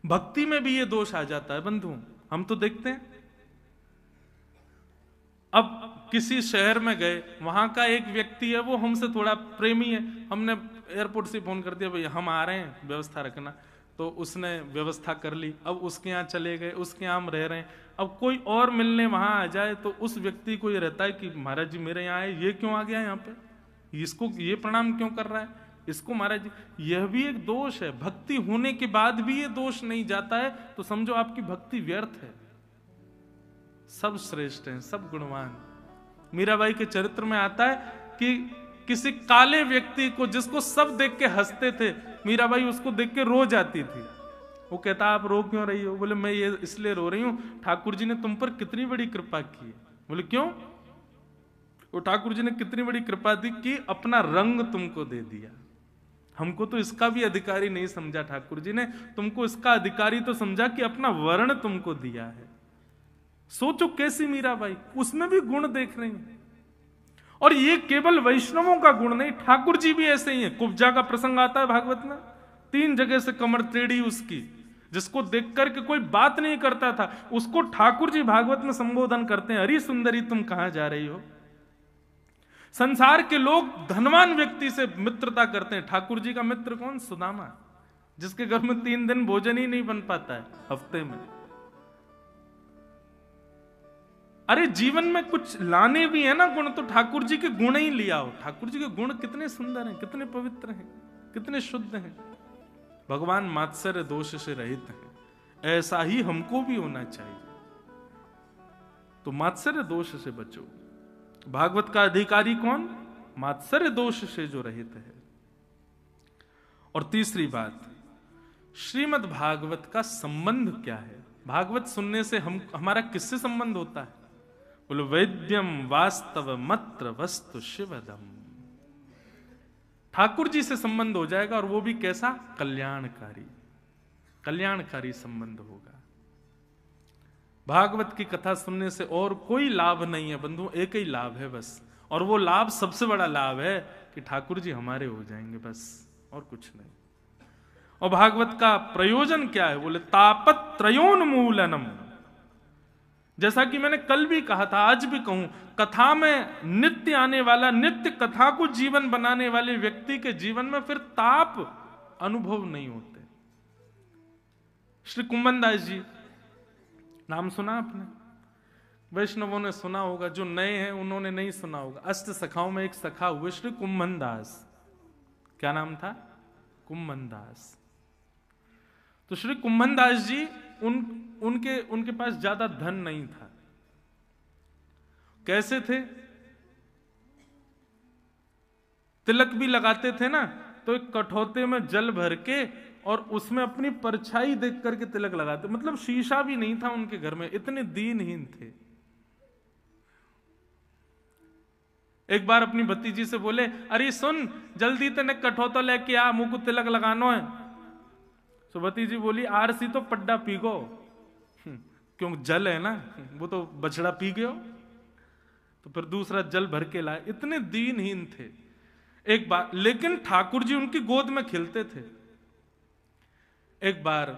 भक्ति में भी ये दोष आ जाता है बंधुओं। हम तो देखते हैं, अब किसी शहर में गए, वहां का एक व्यक्ति है वो हमसे थोड़ा प्रेमी है, हमने एयरपोर्ट से फोन कर दिया भाई हम आ रहे हैं, व्यवस्था रखना, तो उसने व्यवस्था कर ली। अब उसके यहाँ चले गए, उसके यहाँ हम रह रहे हैं। अब कोई और मिलने वहां आ जाए तो उस व्यक्ति को ये रहता है कि महाराज जी मेरे यहाँ आए, ये क्यों आ गया यहाँ पे, इसको ये प्रणाम क्यों कर रहा है, इसको महाराज जी। यह भी एक दोष है। भक्ति होने के बाद भी ये दोष नहीं जाता है तो समझो आपकी भक्ति व्यर्थ है। सब श्रेष्ठ हैं, सब गुणवान। मीराबाई के चरित्र में आता है कि किसी काले व्यक्ति को, जिसको सब देख के हंसते थे, मीराबाई उसको देख के रो जाती थी। वो कहता आप रो क्यों रही हो? बोले मैं ये इसलिए रो रही हूं, ठाकुर जी ने तुम पर कितनी बड़ी कृपा की है। बोले क्यों? वो ठाकुर जी ने कितनी बड़ी कृपा दी कि अपना रंग तुमको दे दिया। हमको तो इसका भी अधिकारी नहीं समझा ठाकुर जी ने, तुमको इसका अधिकारी तो समझा कि अपना वर्ण तुमको दिया है। सोचो कैसी मीराबाई, उसमें भी गुण देख रही है। और ये केवल वैष्णवों का गुण नहीं, ठाकुर जी भी ऐसे ही है। कुब्जा का प्रसंग आता है भागवत में, 3 जगह से कमर टेढ़ी उसकी, जिसको देख करके कोई बात नहीं करता था, उसको ठाकुर जी भागवत में संबोधन करते हैं, अरे सुंदरी तुम कहां जा रही हो। संसार के लोग धनवान व्यक्ति से मित्रता करते हैं, ठाकुर जी का मित्र कौन? सुदामा, जिसके घर में 3 दिन भोजन ही नहीं बन पाता है हफ्ते में। अरे जीवन में कुछ लाने भी है ना गुण, तो ठाकुर जी के गुण ही लिया हो। ठाकुर जी के गुण कितने सुंदर हैं, कितने पवित्र हैं, कितने शुद्ध हैं। भगवान मात्सर्य दोष से रहित हैं, ऐसा ही हमको भी होना चाहिए। तो मात्सर्य दोष से बचो। भागवत का अधिकारी कौन? मात्सर्य दोष से जो रहित है। और तीसरी बात, श्रीमद् भागवत का संबंध क्या है? भागवत सुनने से हमारा किससे संबंध होता है? बोलो वैद्यम वास्तव मत्र वस्तु शिवदम। ठाकुर जी से संबंध हो जाएगा, और वो भी कैसा? कल्याणकारी। कल्याणकारी संबंध होगा। भागवत की कथा सुनने से और कोई लाभ नहीं है बंधु, एक ही लाभ है बस, और वो लाभ सबसे बड़ा लाभ है कि ठाकुर जी हमारे हो जाएंगे, बस और कुछ नहीं। और भागवत का प्रयोजन क्या है? बोले तापत्रयोन्मूलनम। जैसा कि मैंने कल भी कहा था, आज भी कहूं, कथा में नित्य आने वाला, नित्य कथा को जीवन बनाने वाले व्यक्ति के जीवन में फिर ताप अनुभव नहीं होते। श्री कुंभनदास जी, नाम सुना आपने? वैष्णवों ने सुना होगा, जो नए हैं उन्होंने नहीं सुना होगा। अष्ट सखाओं में एक सखा हुए श्री कुंभनदास। क्या नाम था? कुंभनदास। तो श्री कुंभनदास जी उनके पास ज्यादा धन नहीं था। कैसे थे? तिलक भी लगाते थे ना, तो एक कठौते में जल भर के और उसमें अपनी परछाई देख करके तिलक लगाते। मतलब शीशा भी नहीं था उनके घर में, इतने दीनहीन थे। एक बार अपनी भतीजी से बोले, अरे सुन, जल्दी तने कठौता लेके आ, मुंह को तिलक लगाना है। तो भतीजी बोली, आरसी तो पड्डा पी गो, क्यों जल है ना, वो तो बछड़ा पी गयो। तो फिर दूसरा जल भर के लाए। इतने दीनहीन थे। एक बार लेकिन ठाकुर जी उनकी गोद में खेलते थे। एक बार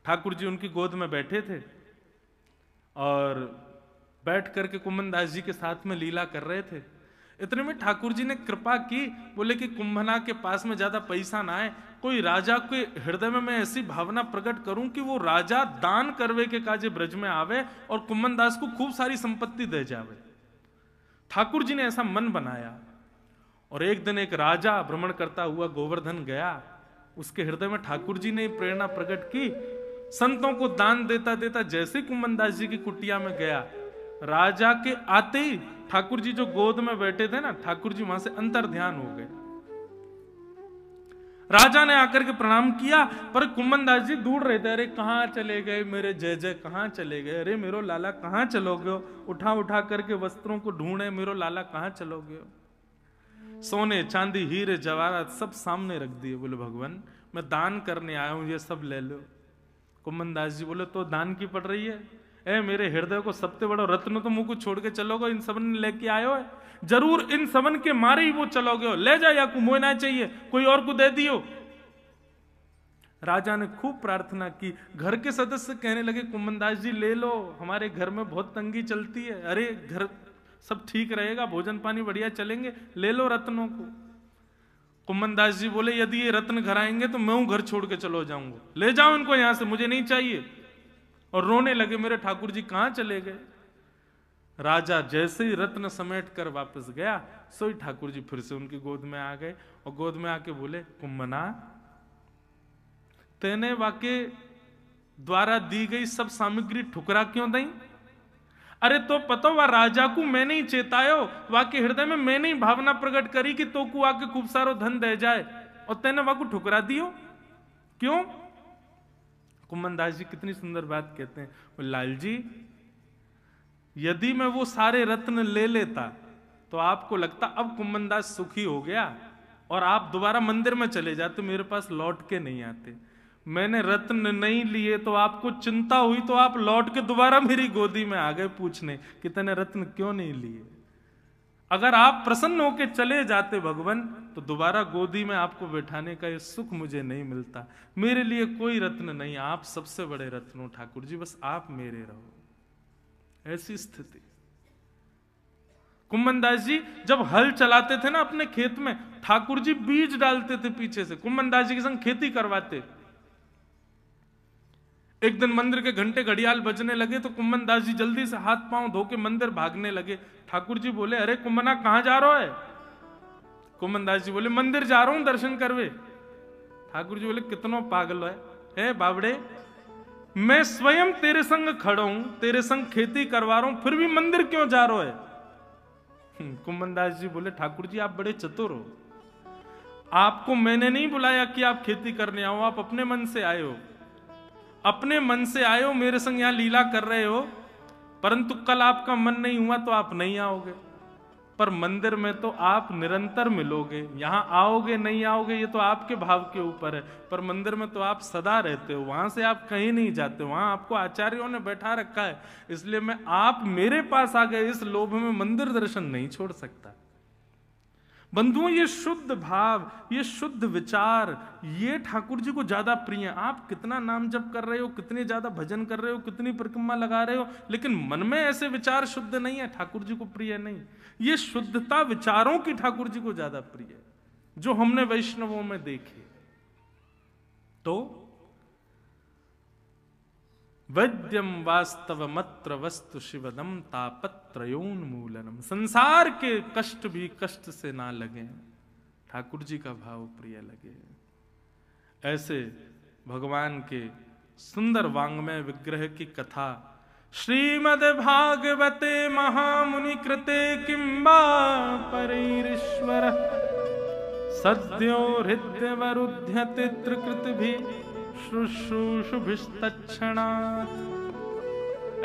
ठाकुर जी उनकी गोद में बैठे थे और बैठ करके कुंभनदास जी के साथ में लीला कर रहे थे। इतने में ठाकुर जी ने कृपा की, बोले कि कुंभना के पास में ज्यादा पैसा ना आए, कोई राजा के हृदय में मैं ऐसी भावना प्रकट करूं कि वो राजा दान करवे के काजे ब्रज में आवे और कुंभनदास को खूब सारी संपत्ति दे जावे। ठाकुर जी ने ऐसा मन बनाया। और एक दिन एक राजा भ्रमण करता हुआ गोवर्धन गया, उसके हृदय में ठाकुर जी ने प्रेरणा प्रकट की। संतों को दान देता देता जैसे कुंभनदास जी की कुटिया में गया, राजा के आते ही ठाकुर जी जो गोद में बैठे थे ना, ठाकुर जी वहां से अंतर ध्यान हो गए। राजा ने आकर के प्रणाम किया, पर कुंभनदास जी दूर रहते, अरे कहां चले गए मेरे जय जय, कहां चले गए, अरे मेरो लाला कहां चलोगे? उठा उठा करके वस्त्रों को ढूंढे, मेरो लाला कहां चलोगे? सोने चांदी हीरे जवाहरात सब सामने रख दिए। बोले भगवान मैं दान करने आया हूं, ये सब ले लो। कुंभनदास जी बोले तो दान की पड़ रही है? ए मेरे हृदय को सबसे बड़ा रत्न तो मुंह को छोड़ के चलोगे, इन सबन ने लेके आयो है, जरूर इन सबन के मारे ही वो चलोगे हो, ले जा, या को मोह ना चाहिए, कोई और को दे दियो। राजा ने खूब प्रार्थना की। घर के सदस्य कहने लगे, कुंभनदास जी ले लो, हमारे घर में बहुत तंगी चलती है, अरे घर सब ठीक रहेगा, भोजन पानी बढ़िया चलेंगे, ले लो रत्नों को। कुंभनदास जी बोले, यदि ये रत्न घर आएंगे तो मैं घर छोड़ के चलो जाऊंगा, ले जाओ इनको यहां से, मुझे नहीं चाहिए। और रोने लगे, मेरे ठाकुर जी कहां चले गए? राजा जैसे ही रत्न समेट कर वापस गया, सोई ठाकुर जी फिर से उनकी गोद में आ गए और गोद में आके बोले, कुंभना तेने वाके द्वारा दी गई सब सामग्री ठुकरा क्यों दई? अरे तो पता वा राजा को मैंने ही चेतायो, वाके हृदय में मैंने ही भावना प्रकट करी कि तो को आके खूब सारो धन दे जाए, और तेने वाको ठुकरा दियो क्यों? कुंभनदास जी कितनी सुंदर बात कहते हैं, लाल जी यदि मैं वो सारे रत्न ले लेता तो आपको लगता अब कुंभनदास सुखी हो गया और आप दोबारा मंदिर में चले जाते, मेरे पास लौट के नहीं आते। मैंने रत्न नहीं लिए तो आपको चिंता हुई, तो आप लौट के दोबारा मेरी गोदी में आ गए पूछने कि तूने रत्न क्यों नहीं लिए। अगर आप प्रसन्न होकर चले जाते भगवान, तो दोबारा गोदी में आपको बैठाने का ये सुख मुझे नहीं मिलता। मेरे लिए कोई रत्न नहीं, आप सबसे बड़े रत्न हो ठाकुर जी, बस आप मेरे रहो। ऐसी स्थिति। कुंभनदास जी जब हल चलाते थे ना अपने खेत में, ठाकुर जी बीज डालते थे पीछे से, कुंभनदास जी के संग खेती करवाते। एक दिन मंदिर के घंटे घड़ियाल बजने लगे तो कुंभनदास जी जल्दी से हाथ पांव धो के मंदिर भागने लगे। ठाकुर जी बोले, अरे कुंभना कहां जा रहा है? कुंभनदास जी बोले, मंदिर जा रहा हूं दर्शन करवे। ठाकुर जी बोले, कितनो पागल है बावड़े, मैं स्वयं तेरे संग खड़ा हूं, तेरे संग खेती करवा रहा हूं, फिर भी मंदिर क्यों जा रहा है? कुंभनदास जी बोले, ठाकुर जी आप बड़े चतुर हो, आपको मैंने नहीं बुलाया कि आप खेती करने आओ, आप अपने मन से आए हो, अपने मन से आए हो, मेरे संग यहां लीला कर रहे हो, परंतु कल आपका मन नहीं हुआ तो आप नहीं आओगे, पर मंदिर में तो आप निरंतर मिलोगे, यहां आओगे नहीं आओगे ये तो आपके भाव के ऊपर है, पर मंदिर में तो आप सदा रहते हो, वहां से आप कहीं नहीं जाते, वहां आपको आचार्यों ने बैठा रखा है, इसलिए मैं आप मेरे पास आ गए इस लोभ में मंदिर दर्शन नहीं छोड़ सकता। बंधुओं, ये शुद्ध भाव, ये शुद्ध विचार, ये ठाकुर जी को ज्यादा प्रिय है। आप कितना नाम जप कर रहे हो, कितने ज्यादा भजन कर रहे हो, कितनी परिक्रमा लगा रहे हो, लेकिन मन में ऐसे विचार शुद्ध नहीं है, ठाकुर जी को प्रिय नहीं। ये शुद्धता विचारों की ठाकुर जी को ज्यादा प्रिय है, जो हमने वैष्णवों में देखे। तो वैद्यम वास्तवमत्र वस्तु शिवदम तापत्रयोन्मूलनम, संसार के कष्ट भी कष्ट से ना लगे, ठाकुर जी का भाव प्रिय लगे। ऐसे भगवान के सुंदर वांग्मय विग्रह की कथा श्रीमद् भागवते महामुनि कृते किंबा परैरीश्वर सद्यो हृदयवरुध्यते त्रिकृतिभिः शुश्रूषुभिस्तत्क्षणात्।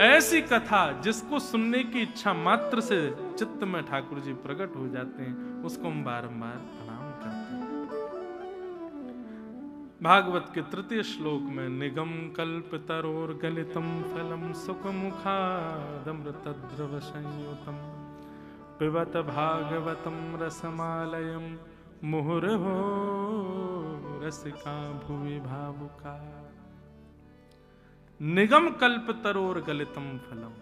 ऐसी कथा जिसको सुनने की इच्छा मात्र से चित्त में ठाकुर जी प्रकट हो जाते हैं, उसको हम बारंबार प्रणाम करते हैं। भागवत के तृतीय श्लोक में निगम कल्पतरोर्गलितम फलम सुखमुखादमृतद्रव संयुतम पिबत भागवतम रसमालयम मुहुर्हो रसिका भुवि भावुका। निगम कल्प तरोर गलितम फलम,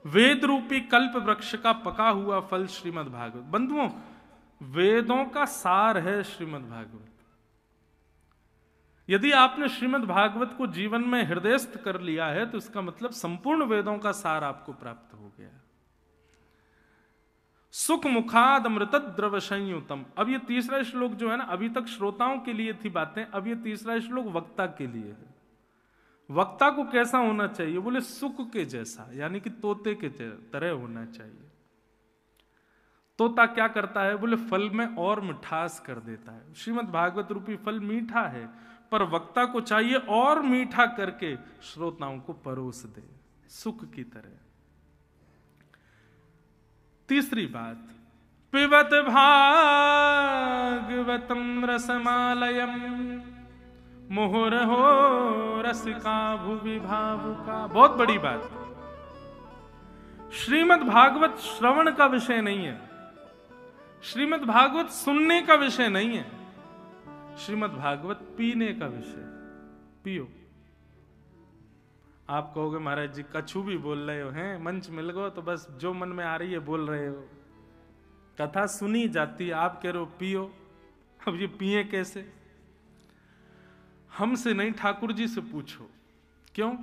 वेद रूपी कल्प वृक्ष का पका हुआ फल श्रीमद् भागवत। बंधुओं, वेदों का सार है श्रीमद् भागवत। यदि आपने श्रीमद् भागवत को जीवन में हृदयस्थ कर लिया है तो इसका मतलब संपूर्ण वेदों का सार आपको प्राप्त हो गया। सुख मुखाद अमृत द्रव संयुतम। अब ये तीसरा श्लोक जो है ना, अभी तक श्रोताओं के लिए थी बातें, अब ये तीसरा श्लोक वक्ता के लिए है। वक्ता को कैसा होना चाहिए? बोले सुख के जैसा, यानी कि तोते के तरह होना चाहिए। तोता क्या करता है? बोले फल में और मिठास कर देता है। श्रीमद् भागवत रूपी फल मीठा है, पर वक्ता को चाहिए और मीठा करके श्रोताओं को परोस दे, सुख की तरह। तीसरी बात, पिबत भागवतम रसमालयम मुहुर्हो रसिका भुवि भावुका। बहुत बड़ी बात, श्रीमद् भागवत श्रवण का विषय नहीं है, श्रीमद् भागवत सुनने का विषय नहीं है, श्रीमद् भागवत पीने का विषय। पियो। आप कहोगे महाराज जी कछु भी बोल रहे हो, हैं मंच मिल गो तो बस जो मन में आ रही है बोल रहे हो, कथा सुनी जाती है, आप कह रहे हो पियो। अब ये पिए कैसे? हमसे नहीं, ठाकुर जी से पूछो। क्यों?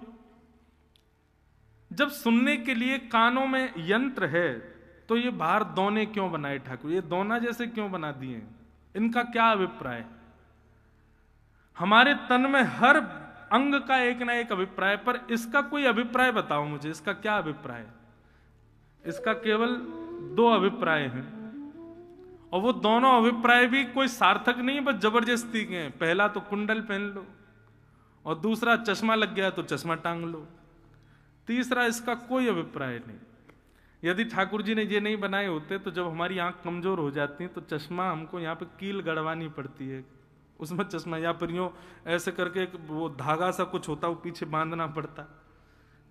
जब सुनने के लिए कानों में यंत्र है तो ये बाहर दोने क्यों बनाए ठाकुर? ये दोना जैसे क्यों बना दिए? इनका क्या अभिप्राय? हमारे तन में हर अंग का एक ना एक अभिप्राय, पर इसका कोई अभिप्राय बताओ मुझे, इसका क्या अभिप्राय? इसका केवल दो अभिप्राय हैं, और वो दोनों अभिप्राय भी कोई सार्थक नहीं है, बस जबरदस्ती के हैं। पहला तो कुंडल पहन लो, और दूसरा चश्मा लग गया तो चश्मा टांग लो। तीसरा इसका कोई अभिप्राय नहीं। यदि ठाकुर जी ने ये नहीं बनाए होते तो जब हमारी आंख कमजोर हो जाती है तो चश्मा हमको यहाँ पे कील गड़वानी पड़ती है, उसमें चश्मा या फिर यूं ऐसे करके वो धागा सा कुछ होता है वो पीछे बांधना पड़ता,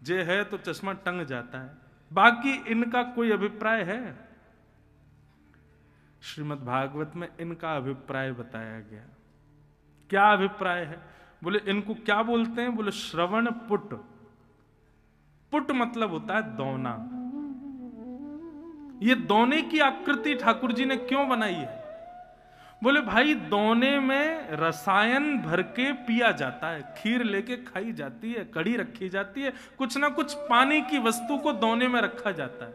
जे है तो चश्मा टंग जाता है। बाकी इनका कोई अभिप्राय है? श्रीमद् भागवत में इनका अभिप्राय बताया गया। क्या अभिप्राय है? बोले इनको क्या बोलते हैं? बोले श्रवण पुट। पुट मतलब होता है दोना। ये दोने की आकृति ठाकुर जी ने क्यों बनाई है? बोले भाई दोने में रसायन भर के पिया जाता है, खीर लेके खाई जाती है, कढ़ी रखी जाती है, कुछ ना कुछ पानी की वस्तु को दोने में रखा जाता है।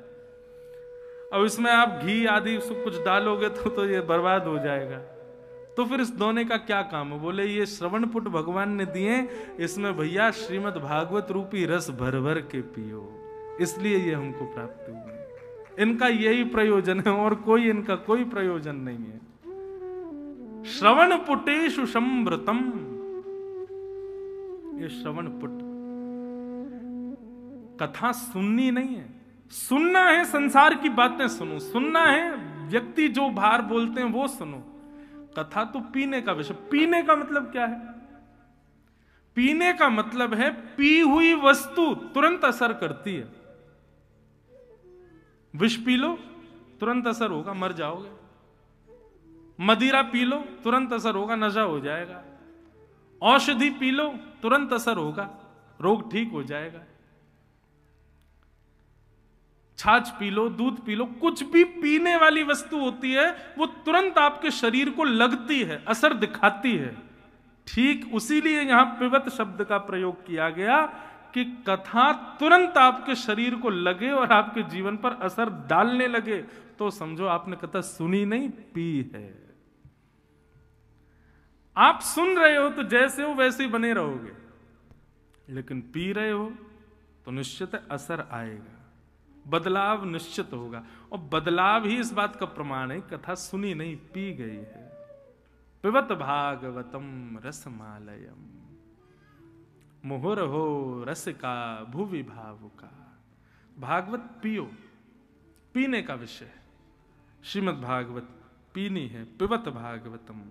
अब इसमें आप घी आदि सब कुछ डालोगे तो ये बर्बाद हो जाएगा। तो फिर इस दोने का क्या काम है? बोले ये श्रवणपुट भगवान ने दिए, इसमें भैया श्रीमद् भागवत रूपी रस भर भर के पियो, इसलिए ये हमको प्राप्त हुए। इनका यही प्रयोजन है और कोई इनका कोई प्रयोजन नहीं है। श्रवण पुटेषु संवृतम, ये श्रवण पुट कथा सुननी नहीं है, सुनना है संसार की बातें सुनो, सुनना है व्यक्ति जो बाहर बोलते हैं वो सुनो। कथा तो पीने का विषय। पीने का मतलब क्या है? पीने का मतलब है पी हुई वस्तु तुरंत असर करती है। विष पी लो तुरंत असर होगा, मर जाओगे। मदिरा पी लो तुरंत असर होगा, नशा हो जाएगा। औषधि पी लो तुरंत असर होगा, रोग ठीक हो जाएगा। छाछ पी लो, दूध पी लो, कुछ भी पीने वाली वस्तु होती है वो तुरंत आपके शरीर को लगती है, असर दिखाती है। ठीक उसीलिए यहां पिबत शब्द का प्रयोग किया गया कि कथा तुरंत आपके शरीर को लगे और आपके जीवन पर असर डालने लगे तो समझो आपने कथा सुनी नहीं, पी है। आप सुन रहे हो तो जैसे हो वैसे ही बने रहोगे, लेकिन पी रहे हो तो निश्चित असर आएगा, बदलाव निश्चित होगा। और बदलाव ही इस बात का प्रमाण है, कथा सुनी नहीं पी गई है। पिबत भागवतम रसमालयम मुहुर्हो रसिका भुवि भावुका। भागवत पियो, पीने का विषय। श्रीमद् भागवत पीनी है, पिबत भागवतम।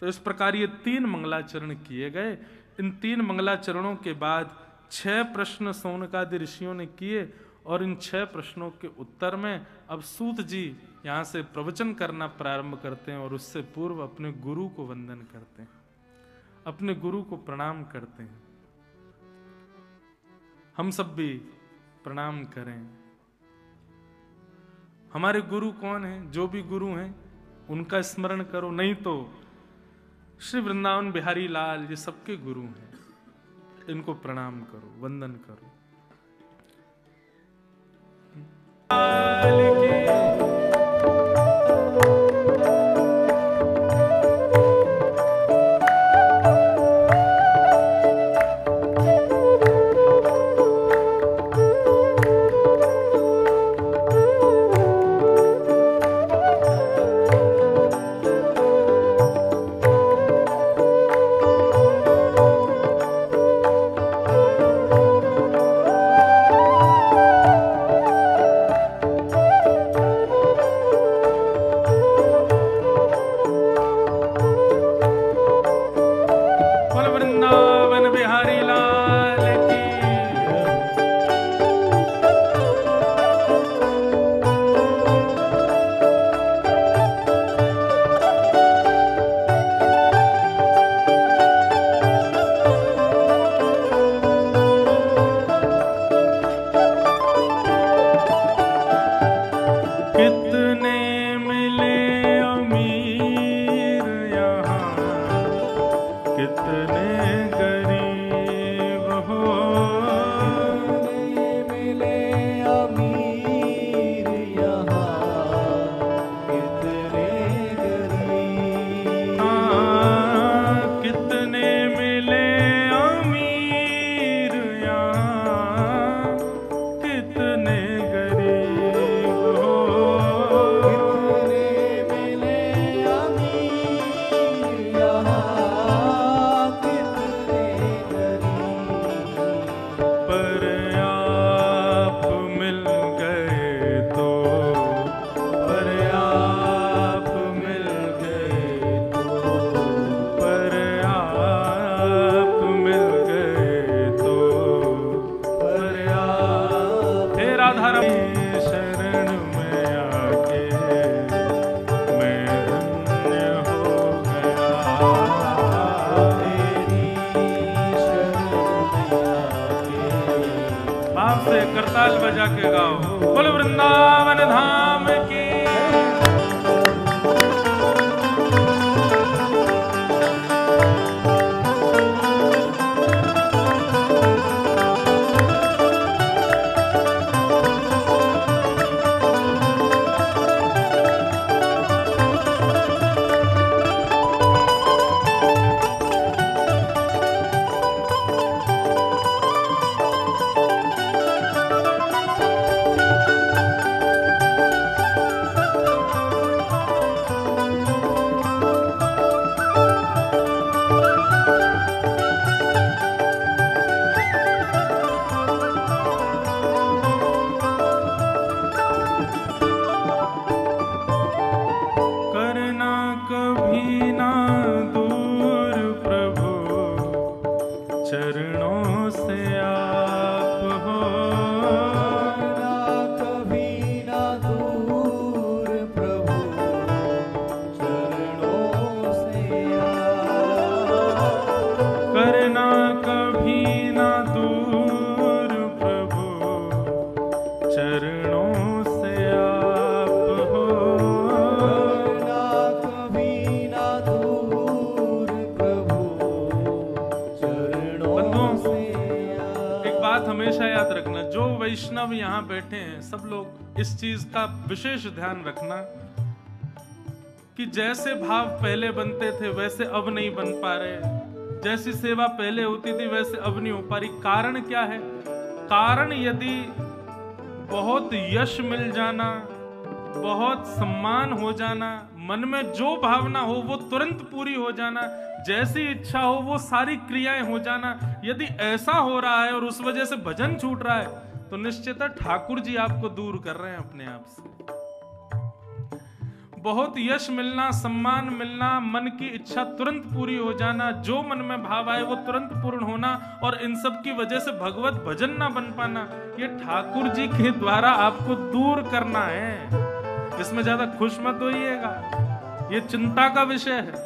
तो इस प्रकार ये 3 मंगलाचरण किए गए। इन 3 मंगलाचरणों के बाद 6 प्रश्न सौनकादि ऋषियों ने किए और इन 6 प्रश्नों के उत्तर में अब सूत जी यहां से प्रवचन करना प्रारंभ करते हैं और उससे पूर्व अपने गुरु को वंदन करते हैं, अपने गुरु को प्रणाम करते हैं। हम सब भी प्रणाम करें। हमारे गुरु कौन हैं? जो भी गुरु हैं उनका स्मरण करो, नहीं तो श्री वृंदावन बिहारी लाल ये सबके गुरु हैं, इनको प्रणाम करो, वंदन करो। जहां बैठे हैं सब लोग इस चीज का विशेष ध्यान रखना कि जैसे भाव पहले बनते थे वैसे अब नहीं बन पा रहे, जैसी सेवा पहले होती थी वैसे अब नहीं हो पा रही। कारण क्या है? कारण यदि बहुत यश मिल जाना, बहुत सम्मान हो जाना, मन में जो भावना हो वो तुरंत पूरी हो जाना, जैसी इच्छा हो वो सारी क्रियाएं हो जाना, यदि ऐसा हो रहा है और उस वजह से भजन छूट रहा है तो निश्चित ठाकुर जी आपको दूर कर रहे हैं अपने आप से। बहुत यश मिलना, सम्मान मिलना, मन की इच्छा तुरंत पूरी हो जाना, जो मन में भाव आए वो तुरंत पूर्ण होना और इन सब की वजह से भगवत भजन ना बन पाना, ये ठाकुर जी के द्वारा आपको दूर करना है। इसमें ज्यादा खुश मत होइएगा, ये चिंता का विषय है।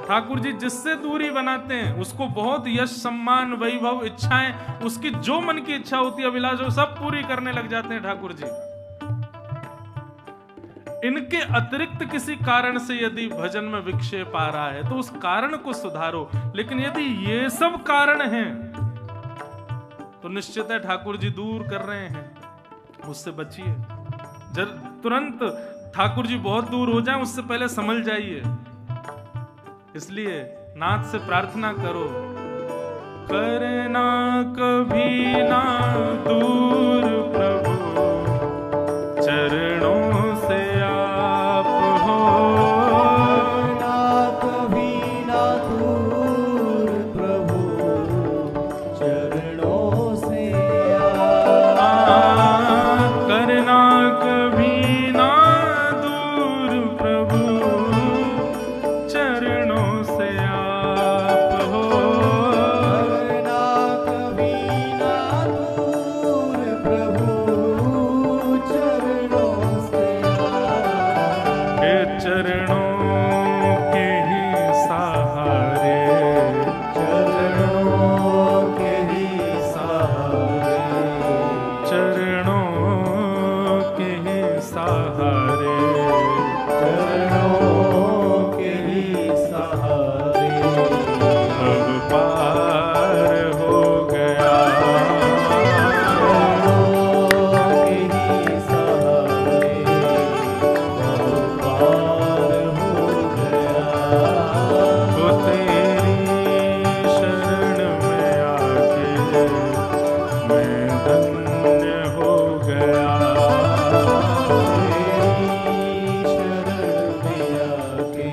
ठाकुर जी जिससे दूरी बनाते हैं उसको बहुत यश, सम्मान, वैभव, इच्छाएं, उसकी जो मन की इच्छा होती है, अभिलाष हो, सब पूरी करने लग जाते हैं ठाकुर जी। इनके अतिरिक्त किसी कारण से यदि भजन में विक्षेप आ रहा है तो उस कारण को सुधारो, लेकिन यदि ये सब कारण हैं तो निश्चित है ठाकुर जी दूर कर रहे हैं, उससे बचिए। तुरंत ठाकुर जी बहुत दूर हो जाएं उससे पहले संभल जाइए। इसलिए नाथ से प्रार्थना करो, करना कभी ना दूर प्रभु, चरणों से आप हो। करना कभी ना दूर प्रभु, चरणों से आप। करना कभी ना दूर प्रभु, चरणों से आप हो। करना कभी ना दूर प्रभु, चरणों से आप। हे चरणों के ही सहारे, चरणों के ही सहारे, चरणों के ही सहारे, चरणों के ही सहारे। अब पार हो गया, चरणों के ही सहारे, अब पार हो गया। तो तेरी शरण में आके मैं धन्य हो गया। तेरी शरण में आके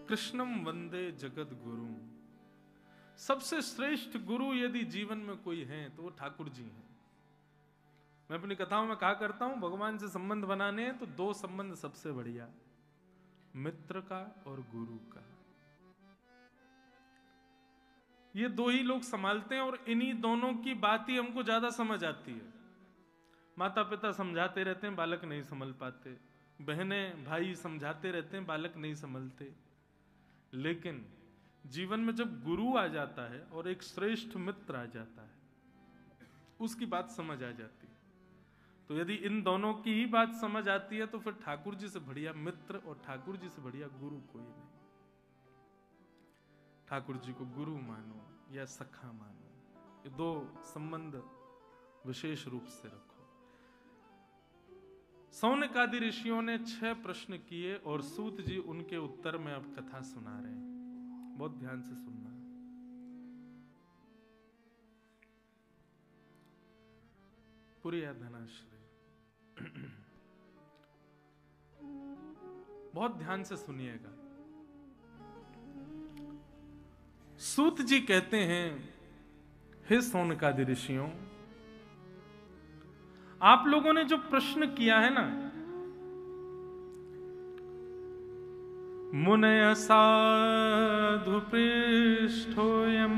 कृष्णम वंदे जगत गुरु। सबसे श्रेष्ठ गुरु यदि जीवन में कोई है तो वो ठाकुर जी हैं। मैं अपनी कथाओं में कहा करता हूं, भगवान से संबंध बनाने हैं तो दो संबंध सबसे बढ़िया, मित्र का और गुरु का। ये दो ही लोग संभालते हैं और इन्हीं दोनों की बात ही हमको ज्यादा समझ आती है। माता पिता समझाते रहते हैं, बालक नहीं समझ पाते। बहनें भाई समझाते रहते हैं, बालक नहीं समझते। लेकिन जीवन में जब गुरु आ जाता है और एक श्रेष्ठ मित्र आ जाता है, उसकी बात समझ आ जाती है। तो यदि इन दोनों की ही बात समझ आती है तो फिर ठाकुर जी से बढ़िया मित्र और ठाकुर जी से बढ़िया गुरु कोई नहीं। ठाकुर जी को गुरु मानो या सखा मानो, ये दो संबंध विशेष रूप से रखो। सौनक आदि ऋषियों ने 6 प्रश्न किए और सूत जी उनके उत्तर में अब कथा सुना रहे हैं। बहुत ध्यान से सुनना। पुरिया धनाश्रय, बहुत ध्यान से सुनिएगा। सूत जी कहते हैं, हे सौनकादि ऋषियों, आप लोगों ने जो प्रश्न किया है ना, मुनय साधु पृष्ठोयम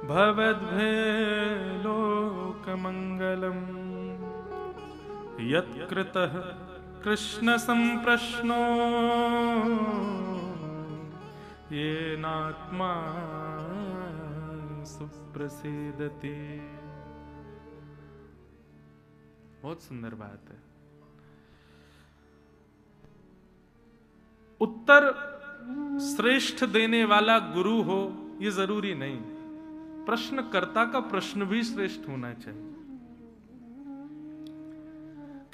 भवद्भे लोकमंगलम यत्कृतः कृष्ण संप्रश्नो येनात्मा सुप्रसीदति। बहुत सुंदर बात है। उत्तर श्रेष्ठ देने वाला गुरु हो ये जरूरी नहीं, प्रश्नकर्ता का प्रश्न भी श्रेष्ठ होना चाहिए।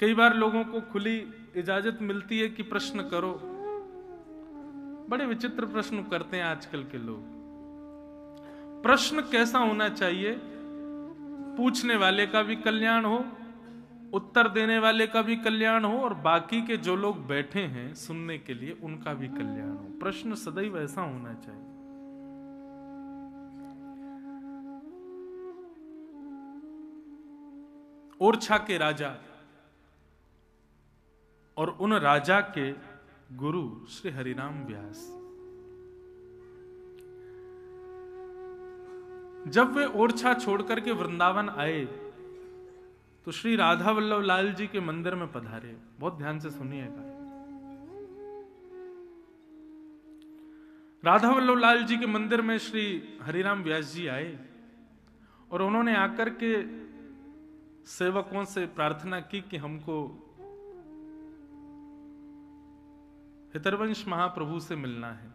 कई बार लोगों को खुली इजाजत मिलती है कि प्रश्न करो, बड़े विचित्र प्रश्न करते हैं आजकल के लोग। प्रश्न कैसा होना चाहिए? पूछने वाले का भी कल्याण हो, उत्तर देने वाले का भी कल्याण हो, और बाकी के जो लोग बैठे हैं सुनने के लिए उनका भी कल्याण हो। प्रश्न सदैव ऐसा होना चाहिए। ओरछा के राजा और उन राजा के गुरु श्री हरिराम व्यास, जब वे ओरछा छोड़कर के वृंदावन आए तो श्री राधा वल्लभ लाल जी के मंदिर में पधारे। बहुत ध्यान से सुनिएगा। राधा वल्लभ लाल जी के मंदिर में श्री हरिराम व्यास जी आए और उन्होंने आकर के सेवकों से प्रार्थना की कि हमको हितरवंश महाप्रभु से मिलना है।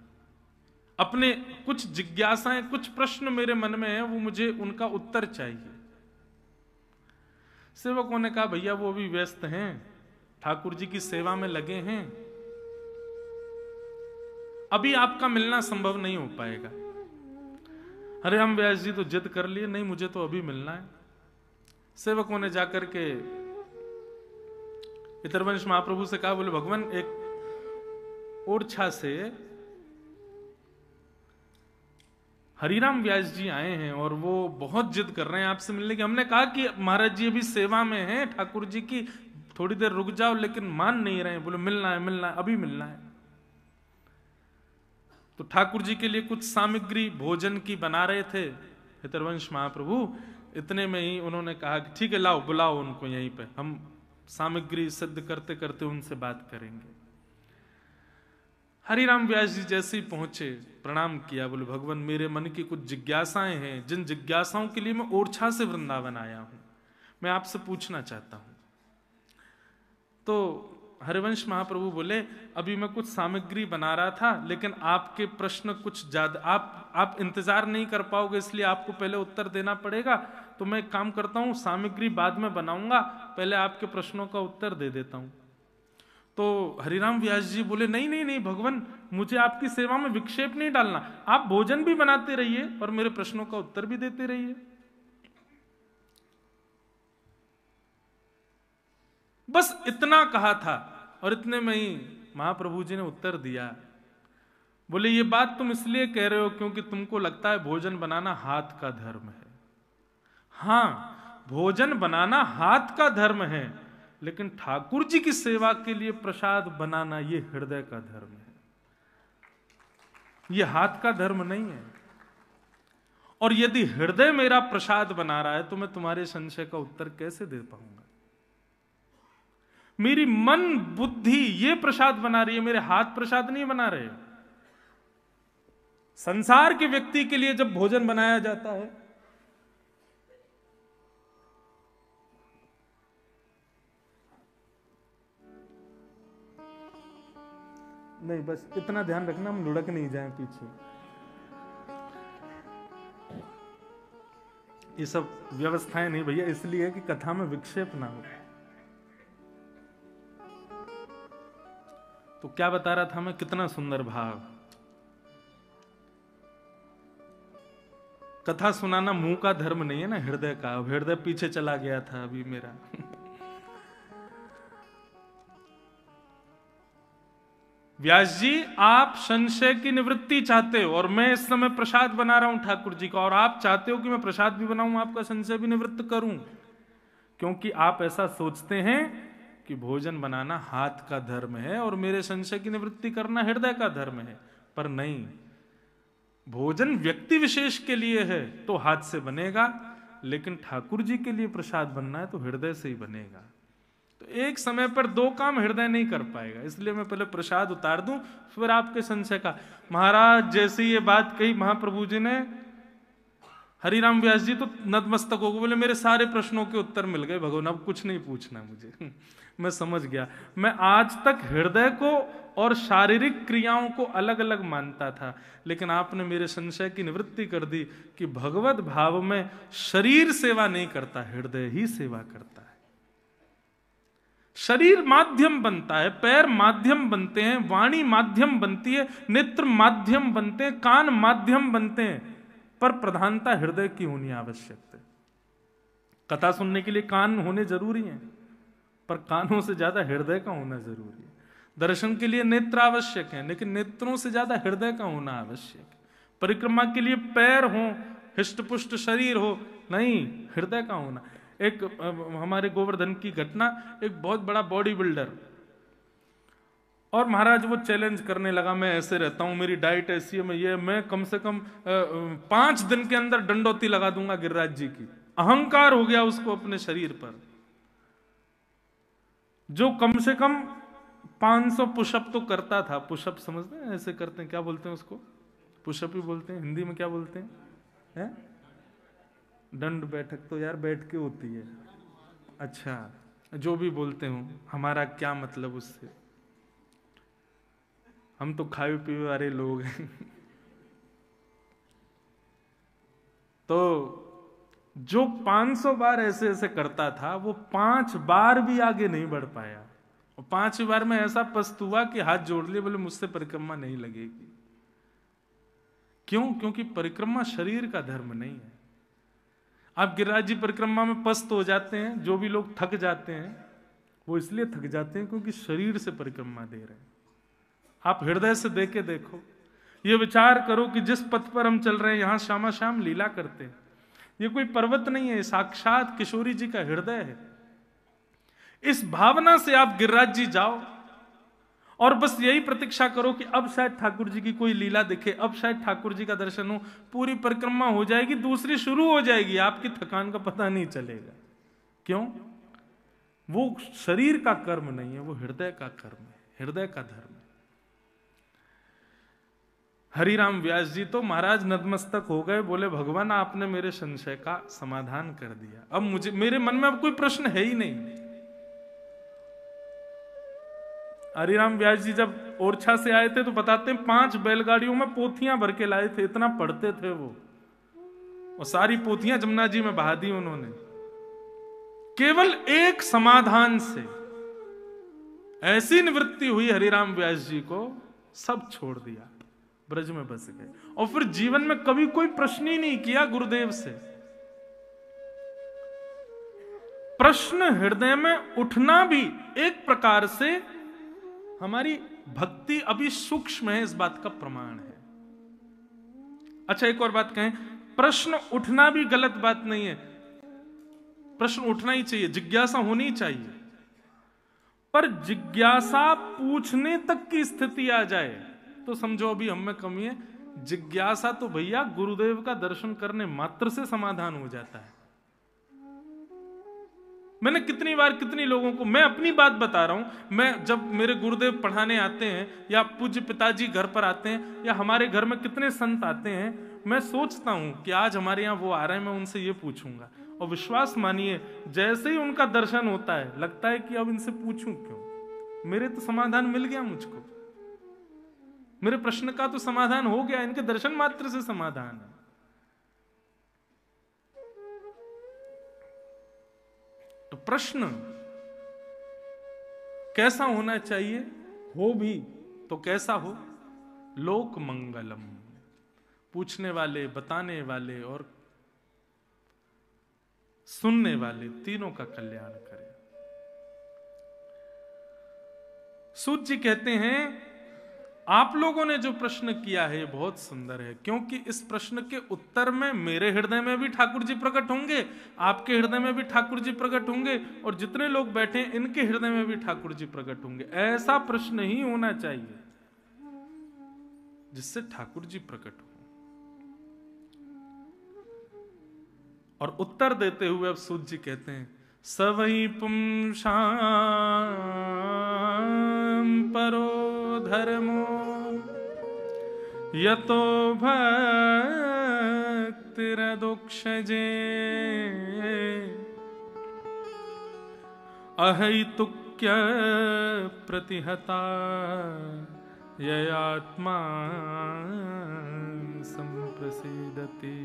अपने कुछ जिज्ञासाएं, कुछ प्रश्न मेरे मन में है, वो मुझे उनका उत्तर चाहिए। सेवकों ने कहा, भैया वो भी व्यस्त हैं, ठाकुर जी की सेवा में लगे हैं, अभी आपका मिलना संभव नहीं हो पाएगा। हरिराम व्यास जी तो जिद कर लिए, नहीं मुझे तो अभी मिलना है। सेवकों ने जाकर के हितरवंश महाप्रभु से कहा, बोले भगवान एक ओरछा से हरिराम व्यास जी आए हैं और वो बहुत जिद कर रहे हैं आपसे मिलने की। हमने कहा कि महाराज जी अभी सेवा में हैं ठाकुर जी की, थोड़ी देर रुक जाओ, लेकिन मान नहीं रहे हैं। बोले मिलना है, मिलना है, अभी मिलना है। तो ठाकुर जी के लिए कुछ सामग्री भोजन की बना रहे थे हितरवंश महाप्रभु। इतने में ही उन्होंने कहा कि ठीक है, लाओ बुलाओ उनको यहीं पे, हम सामग्री सिद्ध करते करते उनसे बात करेंगे। हरिराम व्यास जी जैसे ही पहुंचे, प्रणाम किया, बोले भगवान मेरे मन की कुछ जिज्ञासाएं हैं, जिन जिज्ञासाओं के लिए मैं ओरछा से वृंदावन आया हूं, मैं आपसे पूछना चाहता हूं। तो हरिवंश महाप्रभु बोले, अभी मैं कुछ सामग्री बना रहा था, लेकिन आपके प्रश्न कुछ ज्यादा, आप इंतजार नहीं कर पाओगे, इसलिए आपको पहले उत्तर देना पड़ेगा। तो मैं एक काम करता हूं, सामग्री बाद में बनाऊंगा, पहले आपके प्रश्नों का उत्तर दे देता हूं। तो हरिराम व्यास जी बोले, नहीं नहीं नहीं भगवान, मुझे आपकी सेवा में विक्षेप नहीं डालना, आप भोजन भी बनाते रहिए और मेरे प्रश्नों का उत्तर भी देते रहिए। बस इतना कहा था और इतने में ही महाप्रभु जी ने उत्तर दिया, बोले ये बात तुम इसलिए कह रहे हो क्योंकि तुमको लगता है भोजन बनाना हाथ का धर्म है। हां, भोजन बनाना हाथ का धर्म है, लेकिन ठाकुर जी की सेवा के लिए प्रसाद बनाना ये हृदय का धर्म है, ये हाथ का धर्म नहीं है। और यदि हृदय मेरा प्रसाद बना रहा है तो मैं तुम्हारे संशय का उत्तर कैसे दे पाऊंगा? मेरी मन बुद्धि ये प्रसाद बना रही है, मेरे हाथ प्रसाद नहीं बना रहे। संसार के व्यक्ति के लिए जब भोजन बनाया जाता है, नहीं बस इतना ध्यान रखना हम लुढ़क नहीं जाएं पीछे। ये सब व्यवस्थाएं नहीं भैया, इसलिए कि कथा में विक्षेप ना हो। तो क्या बता रहा था मैं, कितना सुंदर भाव। कथा सुनाना मुंह का धर्म नहीं है ना, हृदय का। हृदय पीछे चला गया था अभी मेरा। व्यास जी, आप संशय की निवृत्ति चाहते हो और मैं इस समय प्रसाद बना रहा हूं ठाकुर जी का, और आप चाहते हो कि मैं प्रसाद भी बनाऊं, आपका संशय भी निवृत्त करूं, क्योंकि आप ऐसा सोचते हैं कि भोजन बनाना हाथ का धर्म है और मेरे संशय की निवृत्ति करना हृदय का धर्म है। पर नहीं, भोजन व्यक्ति विशेष के लिए है तो हाथ से बनेगा, लेकिन ठाकुर जी के लिए प्रसाद बनना है तो हृदय से ही बनेगा। तो एक समय पर दो काम हृदय नहीं कर पाएगा, इसलिए मैं पहले प्रसाद उतार दूं, फिर आपके संशय का। महाराज जैसी ये बात कही महाप्रभु जी ने, हरिराम व्यास जी तो नतमस्तक हो गए, बोले मेरे सारे प्रश्नों के उत्तर मिल गए भगवान, अब कुछ नहीं पूछना मुझे। मैं समझ गया। मैं आज तक हृदय को और शारीरिक क्रियाओं को अलग अलग मानता था, लेकिन आपने मेरे संशय की निवृत्ति कर दी कि भगवत भाव में शरीर सेवा नहीं करता, हृदय ही सेवा करता है। शरीर माध्यम बनता है, पैर माध्यम बनते हैं, वाणी माध्यम बनती है, नेत्र माध्यम बनते हैं, कान माध्यम बनते हैं, पर प्रधानता हृदय की होनी आवश्यक है। कथा सुनने के लिए कान होने जरूरी हैं, पर कानों से ज्यादा हृदय का होना जरूरी है। दर्शन के लिए नेत्र आवश्यक है, लेकिन नेत्रों से ज्यादा हृदय का होना आवश्यक है। परिक्रमा के लिए पैर हो, हिष्टपुष्ट शरीर हो, नहीं, हृदय का होना। एक हमारे गोवर्धन की घटना, एक बहुत बड़ा बॉडी बिल्डर, और महाराज वो चैलेंज करने लगा, मैं ऐसे रहता हूं, मेरी डाइट ऐसी है, मैं कम से कम 5 दिन के अंदर डंडौती लगा दूंगा गिरिराज जी की। अहंकार हो गया उसको अपने शरीर पर। जो कम से कम 500 पुशअप तो करता था। पुशअप समझते हैं, ऐसे करते हैं, क्या बोलते हैं उसको? पुशअप ही बोलते हैं, हिंदी में क्या बोलते हैं? दंड बैठक तो यार बैठ के होती है। अच्छा, जो भी बोलते हो, हमारा क्या मतलब उससे, हम तो खाए पीए वाले लोग हैं। तो जो 500 बार ऐसे ऐसे करता था, वो 5 बार भी आगे नहीं बढ़ पाया, और 5 बार में ऐसा पस्त हुआ कि हाथ जोड़ लिए, बोले मुझसे परिक्रमा नहीं लगेगी। क्यों? क्योंकि परिक्रमा शरीर का धर्म नहीं है। आप गिरिराज जी परिक्रमा में पस्त हो जाते हैं, जो भी लोग थक जाते हैं वो इसलिए थक जाते हैं क्योंकि शरीर से परिक्रमा दे रहे हैं। आप हृदय से देके देखो, ये विचार करो कि जिस पथ पर हम चल रहे हैं, यहां श्यामा श्याम लीला करते हैं। ये कोई पर्वत नहीं है, साक्षात किशोरी जी का हृदय है। इस भावना से आप गिरिराज जी जाओ और बस यही प्रतीक्षा करो कि अब शायद ठाकुर जी की कोई लीला दिखे, अब शायद ठाकुर जी का दर्शन हो, पूरी परिक्रमा हो जाएगी, दूसरी शुरू हो जाएगी, आपकी थकान का पता नहीं चलेगा। क्यों? वो शरीर का कर्म नहीं है, वो हृदय का कर्म है, हृदय का धर्म है। हरिराम व्यास जी तो महाराज नतमस्तक हो गए, बोले भगवान आपने मेरे संशय का समाधान कर दिया, अब मुझे, मेरे मन में अब कोई प्रश्न है ही नहीं। हरिराम व्यास जी जब ओरछा से आए थे तो बताते हैं 5 बैलगाड़ियों में पोथियां भर के लाए थे, इतना पढ़ते थे वो, और सारी पोथियां जमुना जी में बहा दी उन्होंने। केवल एक समाधान से ऐसी निवृत्ति हुई हरिराम व्यास जी को, सब छोड़ दिया, ब्रज में बस गए, और फिर जीवन में कभी कोई प्रश्न ही नहीं किया गुरुदेव से। प्रश्न हृदय में उठना भी एक प्रकार से हमारी भक्ति अभी सूक्ष्म है, इस बात का प्रमाण है। अच्छा, एक और बात कहें, प्रश्न उठना भी गलत बात नहीं है, प्रश्न उठना ही चाहिए, जिज्ञासा होनी चाहिए, पर जिज्ञासा पूछने तक की स्थिति आ जाए तो समझो अभी हम में कमी है। जिज्ञासा तो भैया गुरुदेव का दर्शन करने मात्र से समाधान हो जाता है। मैंने कितनी बार कितनी लोगों को, मैं अपनी बात बता रहा हूं, मैं जब मेरे गुरुदेव पढ़ाने आते हैं या पूज्य पिताजी घर पर आते हैं या हमारे घर में कितने संत आते हैं, मैं सोचता हूं कि आज हमारे यहाँ वो आ रहे हैं, मैं उनसे ये पूछूंगा। और विश्वास मानिए, जैसे ही उनका दर्शन होता है लगता है कि अब इनसे पूछूं क्यों, मेरे तो समाधान मिल गया, मुझको मेरे प्रश्न का तो समाधान हो गया, इनके दर्शन मात्र से समाधान है। तो प्रश्न कैसा होना चाहिए, हो भी तो कैसा हो, लोक मंगलम, पूछने वाले, बताने वाले और सुनने वाले तीनों का कल्याण करे। सूत जी कहते हैं, आप लोगों ने जो प्रश्न किया है बहुत सुंदर है, क्योंकि इस प्रश्न के उत्तर में मेरे हृदय में भी ठाकुर जी प्रकट होंगे, आपके हृदय में भी ठाकुर जी प्रकट होंगे, और जितने लोग बैठे हैं इनके हृदय में भी ठाकुर जी प्रकट होंगे। ऐसा प्रश्न ही होना चाहिए जिससे ठाकुर जी प्रकट हो। और उत्तर देते हुए अब सूत जी कहते हैं, सवै पुंसां परो धर्मो यतो भक्तिरदोक्षजे अहैतुक्य प्रतिहता ययात्मा संप्रसीदति।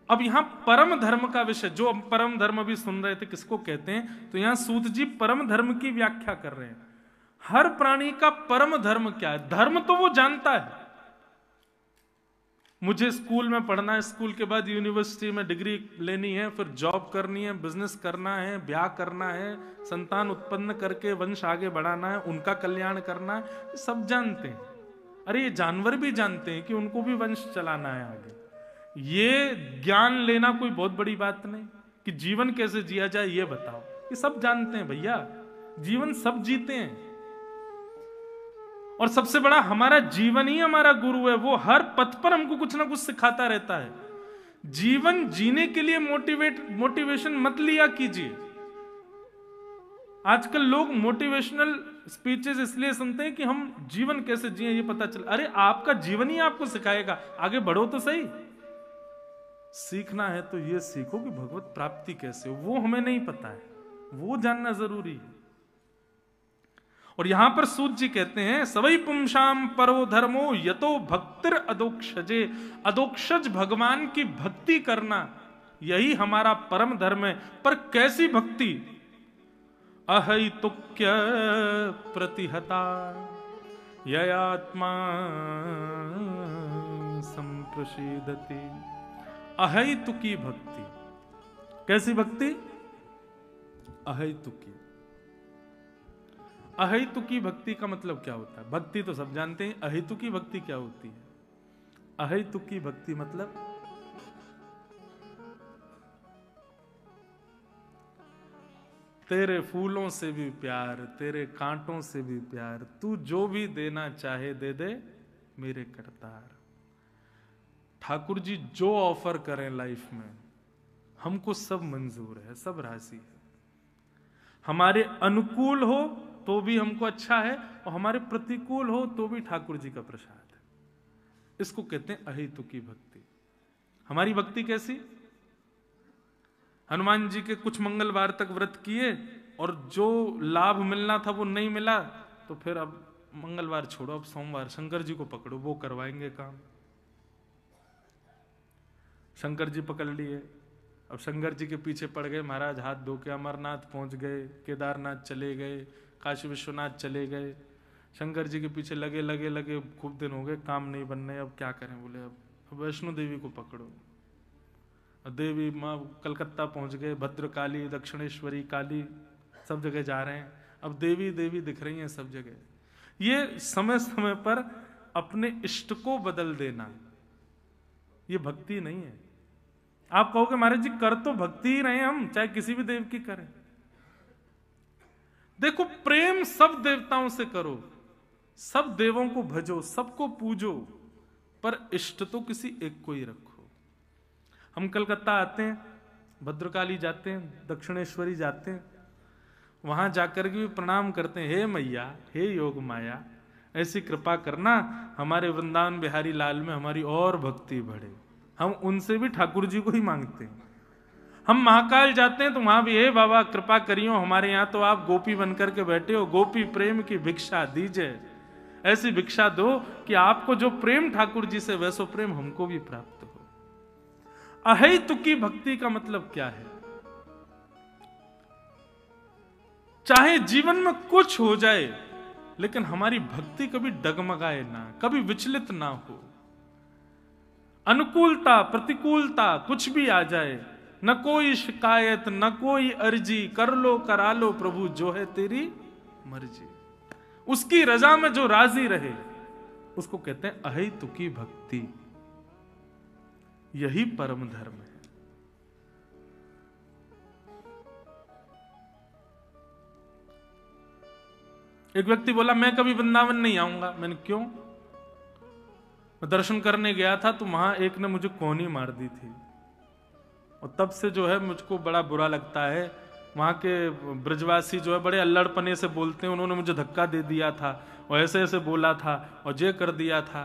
अब यहां परम धर्म का विषय, जो हम परम धर्म अभी सुन रहे थे, किसको कहते हैं, तो यहां सूत जी परम धर्म की व्याख्या कर रहे हैं। हर प्राणी का परम धर्म क्या है? धर्म तो वो जानता है, मुझे स्कूल में पढ़ना है, स्कूल के बाद यूनिवर्सिटी में डिग्री लेनी है, फिर जॉब करनी है, बिजनेस करना है, ब्याह करना है, संतान उत्पन्न करके वंश आगे बढ़ाना है, उनका कल्याण करना है, सब जानते हैं। अरे ये जानवर भी जानते हैं कि उनको भी वंश चलाना है आगे। ये ज्ञान लेना कोई बहुत बड़ी बात नहीं कि जीवन कैसे जिया जाए ये बताओ, ये सब जानते हैं भैया, जीवन सब जीते हैं। और सबसे बड़ा हमारा जीवन ही हमारा गुरु है, वो हर पथ पर हमको कुछ ना कुछ सिखाता रहता है। जीवन जीने के लिए मोटिवेशन मत लिया कीजिए। आजकल लोग मोटिवेशनल स्पीचेस इसलिए सुनते हैं कि हम जीवन कैसे जिए ये पता चले। अरे आपका जीवन ही आपको सिखाएगा, आगे बढ़ो तो सही। सीखना है तो ये सीखो कि भगवत प्राप्ति कैसे हो, वो हमें नहीं पता है, वो जानना जरूरी है। और यहां पर सूत जी कहते हैं, सवै पुंसां परो धर्मो यतो भक्तिर अदोक्षजे, अदोक्षज भगवान की भक्ति करना यही हमारा परम धर्म है। पर कैसी भक्ति? अहैतुक्य प्रतिहता ययात्मा संप्रसीदति। अहैतुकी भक्ति। कैसी भक्ति? अहैतुकी। अहैतुकी भक्ति का मतलब क्या होता है? भक्ति तो सब जानते हैं, अहैतुकी भक्ति क्या होती है? अहैतुकी भक्ति मतलब तेरे फूलों से भी प्यार, तेरे कांटों से भी प्यार, तू जो भी देना चाहे दे दे मेरे करतार। ठाकुर जी जो ऑफर करें लाइफ में हमको सब मंजूर है, सब राशि है। हमारे अनुकूल हो तो भी हमको अच्छा है, और हमारे प्रतिकूल हो तो भी ठाकुर जी का प्रसाद है। इसको कहते हैं अहैतुकी भक्ति। हमारी भक्ति कैसी? हनुमान जी के कुछ मंगलवार तक व्रत किए और जो लाभ मिलना था वो नहीं मिला, तो फिर अब मंगलवार छोड़ो, अब सोमवार शंकर जी को पकड़ो, वो करवाएंगे काम। शंकर जी पकड़ लिए, अब शंकर जी के पीछे पड़ गए महाराज, हाथ धो के अमरनाथ पहुंच गए, केदारनाथ चले गए, काशी विश्वनाथ चले गए। शंकर जी के पीछे लगे लगे लगे खूब दिन हो गए, काम नहीं बन रहे, अब क्या करें? बोले अब वैष्णो देवी को पकड़ो। देवी माँ कलकत्ता पहुंच गए, भद्रकाली, दक्षिणेश्वरी, काली, सब जगह जा रहे हैं। अब देवी देवी दिख रही हैं सब जगह। ये समय समय पर अपने इष्ट को बदल देना, ये भक्ति नहीं है। आप कहोगे महाराज जी कर तो भक्ति ही रहे हम, चाहे किसी भी देव की करें। देखो प्रेम सब देवताओं से करो, सब देवों को भजो, सबको पूजो, पर इष्ट तो किसी एक को ही रखो। हम कलकत्ता आते हैं, भद्रकाली जाते हैं, दक्षिणेश्वरी जाते हैं, वहां जाकर के भी प्रणाम करते हैं, हे मैया, हे योग माया, ऐसी कृपा करना हमारे वृंदावन बिहारी लाल में हमारी और भक्ति बढ़े। हम उनसे भी ठाकुर जी को ही मांगते हैं। हम महाकाल जाते हैं तो वहां भी, हे बाबा कृपा करियो, हमारे यहाँ तो आप गोपी बनकर के बैठे हो, गोपी प्रेम की भिक्षा दीजिए, ऐसी भिक्षा दो कि आपको जो प्रेम ठाकुर जी से वैसो प्रेम हमको भी प्राप्त हो। अहेतुकी भक्ति का मतलब क्या है? चाहे जीवन में कुछ हो जाए लेकिन हमारी भक्ति कभी डगमगाए ना, कभी विचलित ना हो। अनुकूलता प्रतिकूलता कुछ भी आ जाए, न कोई शिकायत न कोई अर्जी, कर लो करा लो प्रभु जो है तेरी मर्जी। उसकी रजा में जो राजी रहे उसको कहते हैं अहेतुकी भक्ति। यही परम धर्म है। एक व्यक्ति बोला मैं कभी वृंदावन नहीं आऊंगा। मैंने क्यों? मैं दर्शन करने गया था तो वहां एक ने मुझे कोहनी मार दी थी, और तब से जो है मुझको बड़ा बुरा लगता है। वहां के ब्रजवासी जो है बड़े अल्लड़पने से बोलते हैं, उन्होंने मुझे धक्का दे दिया था और ऐसे ऐसे बोला था और ये कर दिया था।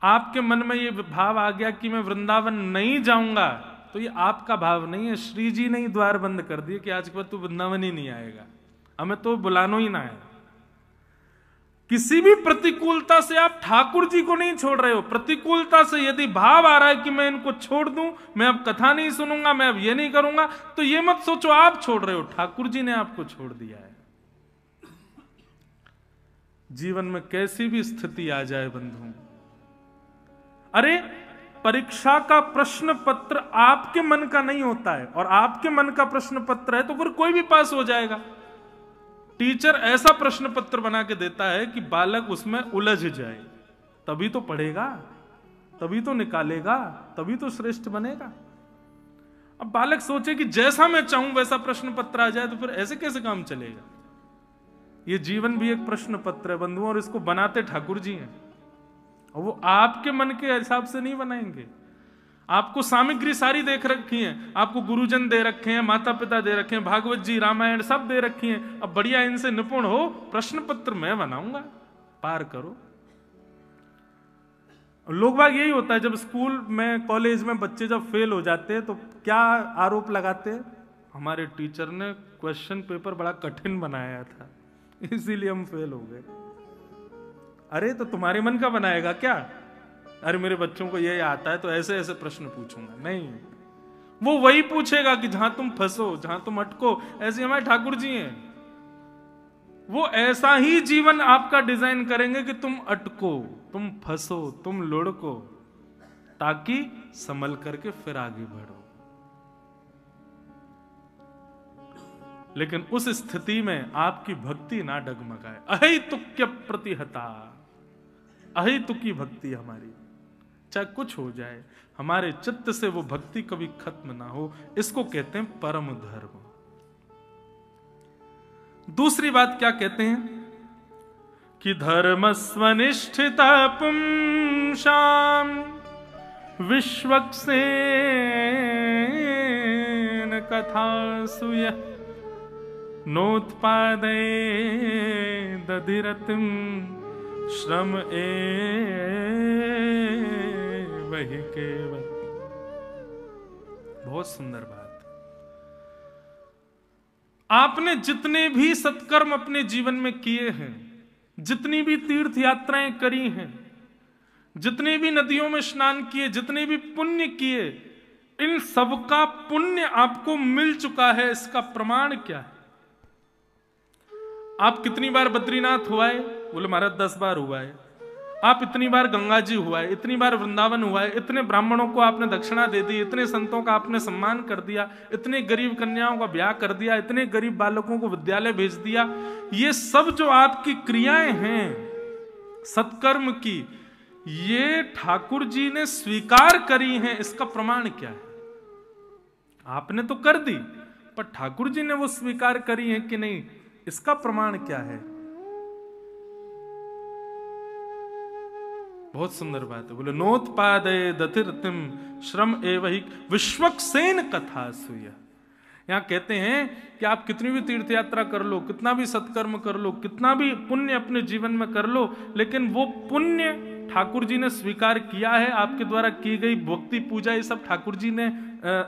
आपके मन में ये भाव आ गया कि मैं वृंदावन नहीं जाऊंगा, तो ये आपका भाव नहीं है, श्री जी ने ही द्वार बंद कर दिए कि आज के बाद तू वृंदावन ही नहीं आएगा, हमें तो बुलानो ही ना है। किसी भी प्रतिकूलता से आप ठाकुर जी को नहीं छोड़ रहे हो। प्रतिकूलता से यदि भाव आ रहा है कि मैं इनको छोड़ दूं, मैं अब कथा नहीं सुनूंगा, मैं अब ये नहीं करूंगा, तो ये मत सोचो आप छोड़ रहे हो, ठाकुर जी ने आपको छोड़ दिया है। जीवन में कैसी भी स्थिति आ जाए बंधु, अरे परीक्षा का प्रश्न पत्र आपके मन का नहीं होता है, और आपके मन का प्रश्न पत्र है तो फिर कोई भी पास हो जाएगा। टीचर ऐसा प्रश्न पत्र बना के देता है कि बालक उसमें उलझ जाए, तभी तो पढ़ेगा, तभी तो निकालेगा, तभी तो श्रेष्ठ बनेगा। अब बालक सोचे कि जैसा मैं चाहूं वैसा प्रश्न पत्र आ जाए, तो फिर ऐसे कैसे काम चलेगा? ये जीवन भी एक प्रश्न पत्र है बंधुओं, और इसको बनाते ठाकुर जी हैं, और वो आपके मन के हिसाब से नहीं बनाएंगे। आपको सामग्री सारी देख रखी है, आपको गुरुजन दे रखे हैं, माता पिता दे रखे हैं, भागवत जी रामायण सब दे रखी हैं। अब बढ़िया इनसे निपुण हो, प्रश्न पत्र मैं बनाऊंगा, पार करो। लोग बाग यही होता है, जब स्कूल में कॉलेज में बच्चे जब फेल हो जाते हैं तो क्या आरोप लगाते हैं? हमारे टीचर ने क्वेश्चन पेपर बड़ा कठिन बनाया था इसीलिए हम फेल हो गए। अरे तो तुम्हारे मन का बनाएगा क्या? अरे मेरे बच्चों को ये आता है तो ऐसे ऐसे प्रश्न पूछूंगा, नहीं, वो वही पूछेगा कि जहां तुम फंसो, जहां तुम अटको। ऐसे हमारे ठाकुर जी हैं, वो ऐसा ही जीवन आपका डिजाइन करेंगे कि तुम अटको, तुम फंसो, तुम लुढ़को, ताकि संभल करके फिर आगे बढ़ो। लेकिन उस स्थिति में आपकी भक्ति ना डगमगाए। अहेतुक्य प्रतिहता, अहेतुकी भक्ति हमारी, चाहे कुछ हो जाए, हमारे चित्त से वो भक्ति कभी खत्म ना हो, इसको कहते हैं परम धर्म। दूसरी बात क्या कहते हैं कि धर्म स्वनिष्ठिता पुंसाम विश्वक्सेन कथा सुय नोत्पादे दधिरतिम श्रम वही केवल। बहुत सुंदर बात। आपने जितने भी सत्कर्म अपने जीवन में किए हैं, जितनी भी तीर्थ यात्राएं करी हैं, जितने भी नदियों में स्नान किए, जितने भी पुण्य किए, इन सबका पुण्य आपको मिल चुका है। इसका प्रमाण क्या है? आप कितनी बार बद्रीनाथ हुआ है? बोले महाराज 10 बार हुआ है। आप इतनी बार गंगा जी हुआ है, इतनी बार वृंदावन हुआ है, इतने ब्राह्मणों को आपने दक्षिणा दे दी, इतने संतों का आपने सम्मान कर दिया, इतने गरीब कन्याओं का ब्याह कर दिया, इतने गरीब बालकों को विद्यालय भेज दिया। ये सब जो आपकी क्रियाएं हैं सत्कर्म की, ये ठाकुर जी ने स्वीकार करी हैं। इसका प्रमाण क्या है? आपने तो कर दी, पर ठाकुर जी ने वो स्वीकार करी है कि नहीं, इसका प्रमाण क्या है? बहुत सुंदर बात है। बोले नोत्पादय दतिर्तिम श्रम एवहि विश्वक्सेन कथा सुय। यहां कहते हैं कि आप कितनी भी तीर्थ यात्रा कर लो, कितना भी सत्कर्म कर लो, कितना भी पुण्य अपने जीवन में कर लो, लेकिन वो पुण्य ठाकुर जी ने स्वीकार किया है। आपके द्वारा की गई भक्ति पूजा ये सब ठाकुर जी ने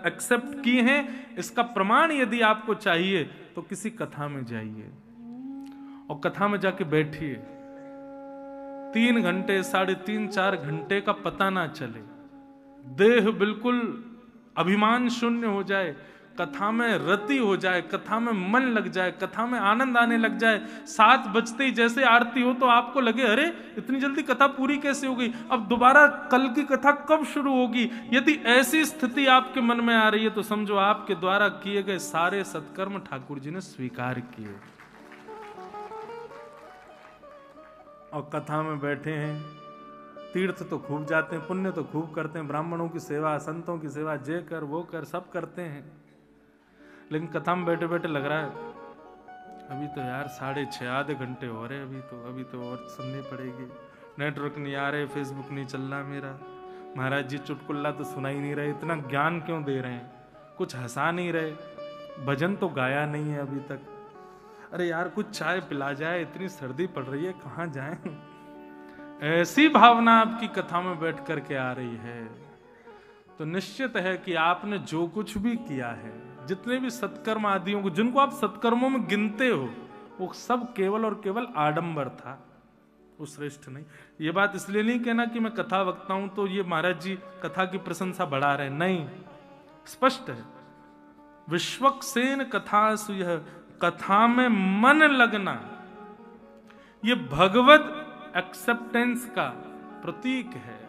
एक्सेप्ट की हैं। इसका प्रमाण यदि आपको चाहिए तो किसी कथा में जाइए और कथा में जाके बैठिए। 3 घंटे 3.5 4 घंटे का पता ना चले, देह बिल्कुल अभिमान शून्य हो जाए, कथा में रति हो जाए, कथा में मन लग जाए, कथा में आनंद आने लग जाए। 7 बजते ही जैसे आरती हो तो आपको लगे अरे इतनी जल्दी कथा पूरी कैसे हो गई, अब दोबारा कल की कथा कब शुरू होगी। यदि ऐसी स्थिति आपके मन में आ रही है तो समझो आपके द्वारा किए गए सारे सत्कर्म ठाकुर जी ने स्वीकार किए। और कथा में बैठे हैं, तीर्थ तो खूब जाते हैं, पुण्य तो खूब करते हैं, ब्राह्मणों की सेवा, संतों की सेवा, जे कर वो कर सब करते हैं, लेकिन कथा में बैठे बैठे लग रहा है अभी तो यार 6:30 आधे घंटे हो रहे, अभी तो और सुननी पड़ेगी। नेटवर्क नहीं आ रहे, फेसबुक नहीं चल रहा मेरा, महाराज जी चुटकुल्ला तो सुना ही नहीं रहे, इतना ज्ञान क्यों दे रहे हैं, कुछ हंसा नहीं रहे, भजन तो गाया नहीं है अभी तक, अरे यार कुछ चाय पिला जाए, इतनी सर्दी पड़ रही है, कहाँ जाएं। ऐसी भावना आपकी कथा में बैठ करके आ रही है तो निश्चित है कि आपने जो कुछ भी किया है, जितने भी सत्कर्म आदियों को जिनको आप सत्कर्मों में गिनते हो, वो सब केवल और केवल आडंबर था, वो श्रेष्ठ नहीं। ये बात इसलिए नहीं कहना कि मैं कथा वक्ता हूं तो ये महाराज जी कथा की प्रशंसा बढ़ा रहे, नहीं, स्पष्ट है विश्वक्सेन कथा सुयः, कथा में मन लगना ये भगवत एक्सेप्टेंस का प्रतीक है।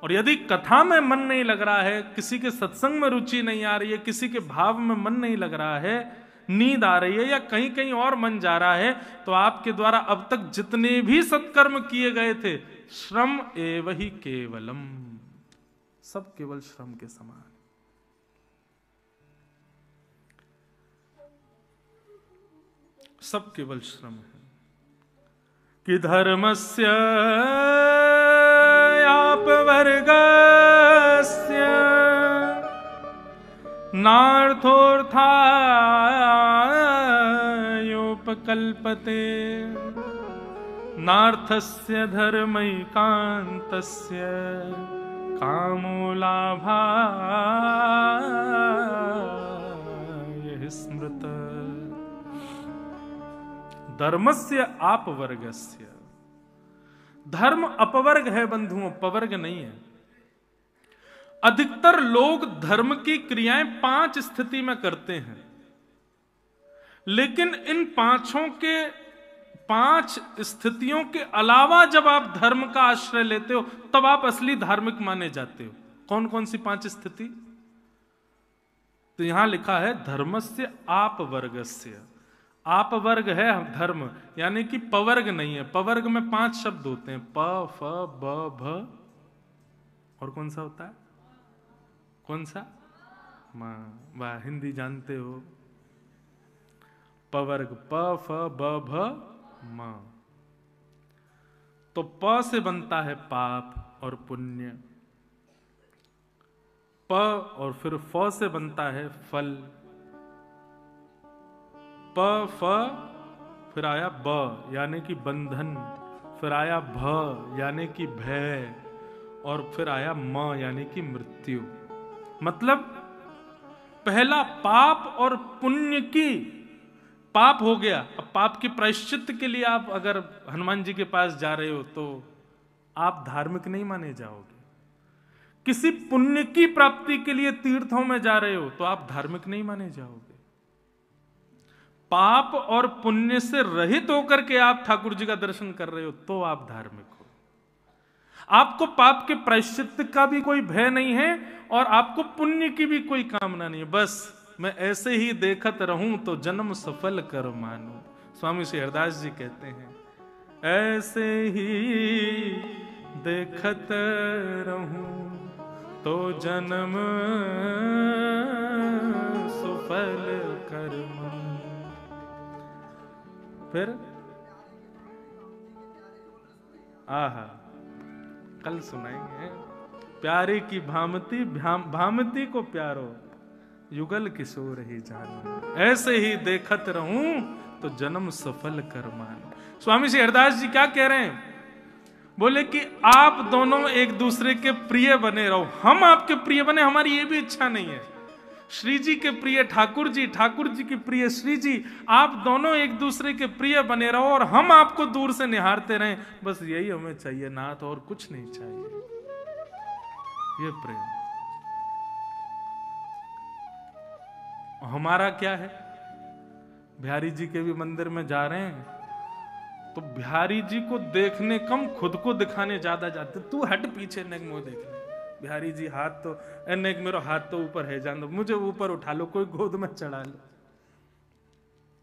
और यदि कथा में मन नहीं लग रहा है, किसी के सत्संग में रुचि नहीं आ रही है, किसी के भाव में मन नहीं लग रहा है, नींद आ रही है या कहीं कहीं और मन जा रहा है, तो आपके द्वारा अब तक जितने भी सत्कर्म किए गए थे श्रम एव ही केवलम, सब केवल श्रम के समान। सब केवल श्रम है कि धर्मस्य अपवर्गस्य नार्थोऽर्थायोपकल्पते नार्थस्य धर्मैकान्तस्य कामो लाभाय स्मृत। धर्मस्य अपवर्गस्य, धर्म अपवर्ग है बंधुओं, पवर्ग नहीं है। अधिकतर लोग धर्म की क्रियाएं 5 स्थिति में करते हैं, लेकिन इन 5 स्थितियों के अलावा जब आप धर्म का आश्रय लेते हो तब आप असली धार्मिक माने जाते हो। कौन कौन सी 5 स्थिति? तो यहां लिखा है धर्मस्य आपवर्गस्य। आपवर्ग है धर्म, यानी कि पवर्ग नहीं है। पवर्ग में 5 शब्द होते हैं, प फ ब भ, और कौन सा होता है? कौन सा? मां। वाह, हिंदी जानते हो। पवर्ग प फ ब भ म। तो प से बनता है पाप और पुण्य, प और फिर फ से बनता है फल, प फ फिर आया ब यानी कि बंधन, फिर आया भ यानी कि भय, और फिर आया म यानी कि मृत्यु। मतलब पहला पाप और पुण्य की, पाप हो गया, अब पाप की प्रायश्चित के लिए आप अगर हनुमान जी के पास जा रहे हो तो आप धार्मिक नहीं माने जाओगे। किसी पुण्य की प्राप्ति के लिए तीर्थों में जा रहे हो तो आप धार्मिक नहीं माने जाओगे। पाप और पुण्य से रहित होकर के आप ठाकुर जी का दर्शन कर रहे हो तो आप धार्मिक हो। आपको पाप के प्रायश्चित का भी कोई भय नहीं है और आपको पुण्य की भी कोई कामना नहीं है। बस मैं ऐसे ही देखत रहूं तो जन्म सफल कर मानूं। स्वामी श्री हरदास जी कहते हैं, ऐसे ही देखत रहूं तो जन्म सफल कर मानूं। फिर आहा, कल सुनाएंगे। प्यारे की भामती भामती को प्यारो, युगल किशोर ही जानो। ऐसे ही देखत रहूं तो जन्म सफल कर मानो। स्वामी श्री हरदास जी क्या कह रहे हैं? बोले कि आप दोनों एक दूसरे के प्रिय बने रहो। हम आपके प्रिय बने, हमारी ये भी इच्छा नहीं है। श्री जी के प्रिय ठाकुर जी, ठाकुर जी की प्रिय श्री जी, आप दोनों एक दूसरे के प्रिय बने रहो और हम आपको दूर से निहारते रहें। बस यही हमें चाहिए, नाथ, और कुछ नहीं चाहिए। ये प्रेम हमारा क्या है? बिहारी जी के भी मंदिर में जा रहे हैं तो बिहारी जी को देखने कम खुद को दिखाने ज्यादा जाते। तू हट पीछे, नेक मुंह देख ले। बिहारी जी हाथ तो नेक, मेरा हाथ तो ऊपर है, जान दो, मुझे ऊपर उठा लो, कोई गोद में चढ़ा लो।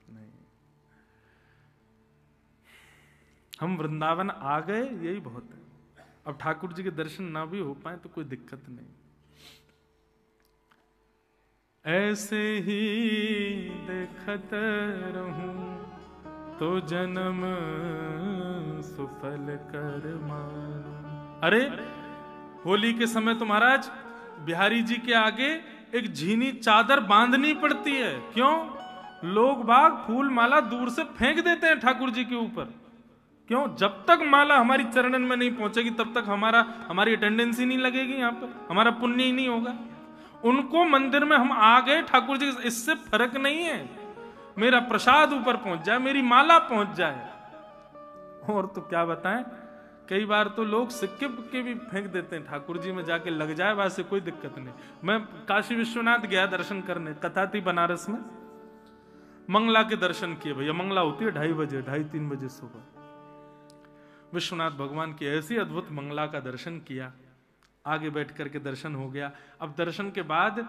नहीं, हम वृंदावन आ गए, यही बहुत है। अब ठाकुर जी के दर्शन ना भी हो पाए तो कोई दिक्कत नहीं। ऐसे ही देखत रहूं तो जन्म सुफल कर मानूं। अरे होली के समय तो महाराज बिहारी जी के आगे एक झीनी चादर बांधनी पड़ती है। क्यों? लोग बाग फूल माला दूर से फेंक देते हैं ठाकुर जी के ऊपर। क्यों? जब तक माला हमारी चरणन में नहीं पहुंचेगी तब तक हमारी अटेंडेंस ही नहीं लगेगी, यहाँ पर हमारा पुण्य ही नहीं होगा। उनको मंदिर में हम आ गए ठाकुर जी, इससे फर्क नहीं है, मेरा प्रसाद ऊपर पहुंच जाए, मेरी माला पहुंच जाए। और तो क्या बताएं, कई बार तो लोग सिक्के के भी फेंक देते हैं, ठाकुर जी में जाके लग जाए, वैसे कोई दिक्कत नहीं। मैं काशी विश्वनाथ गया दर्शन करने, कथा थी बनारस में, मंगला के दर्शन किए। भैया मंगला होती है 2:30 बजे, 2:30-3 बजे सुबह। विश्वनाथ भगवान की ऐसी अद्भुत मंगला का दर्शन किया, आगे बैठ करके दर्शन हो गया। अब दर्शन के बाद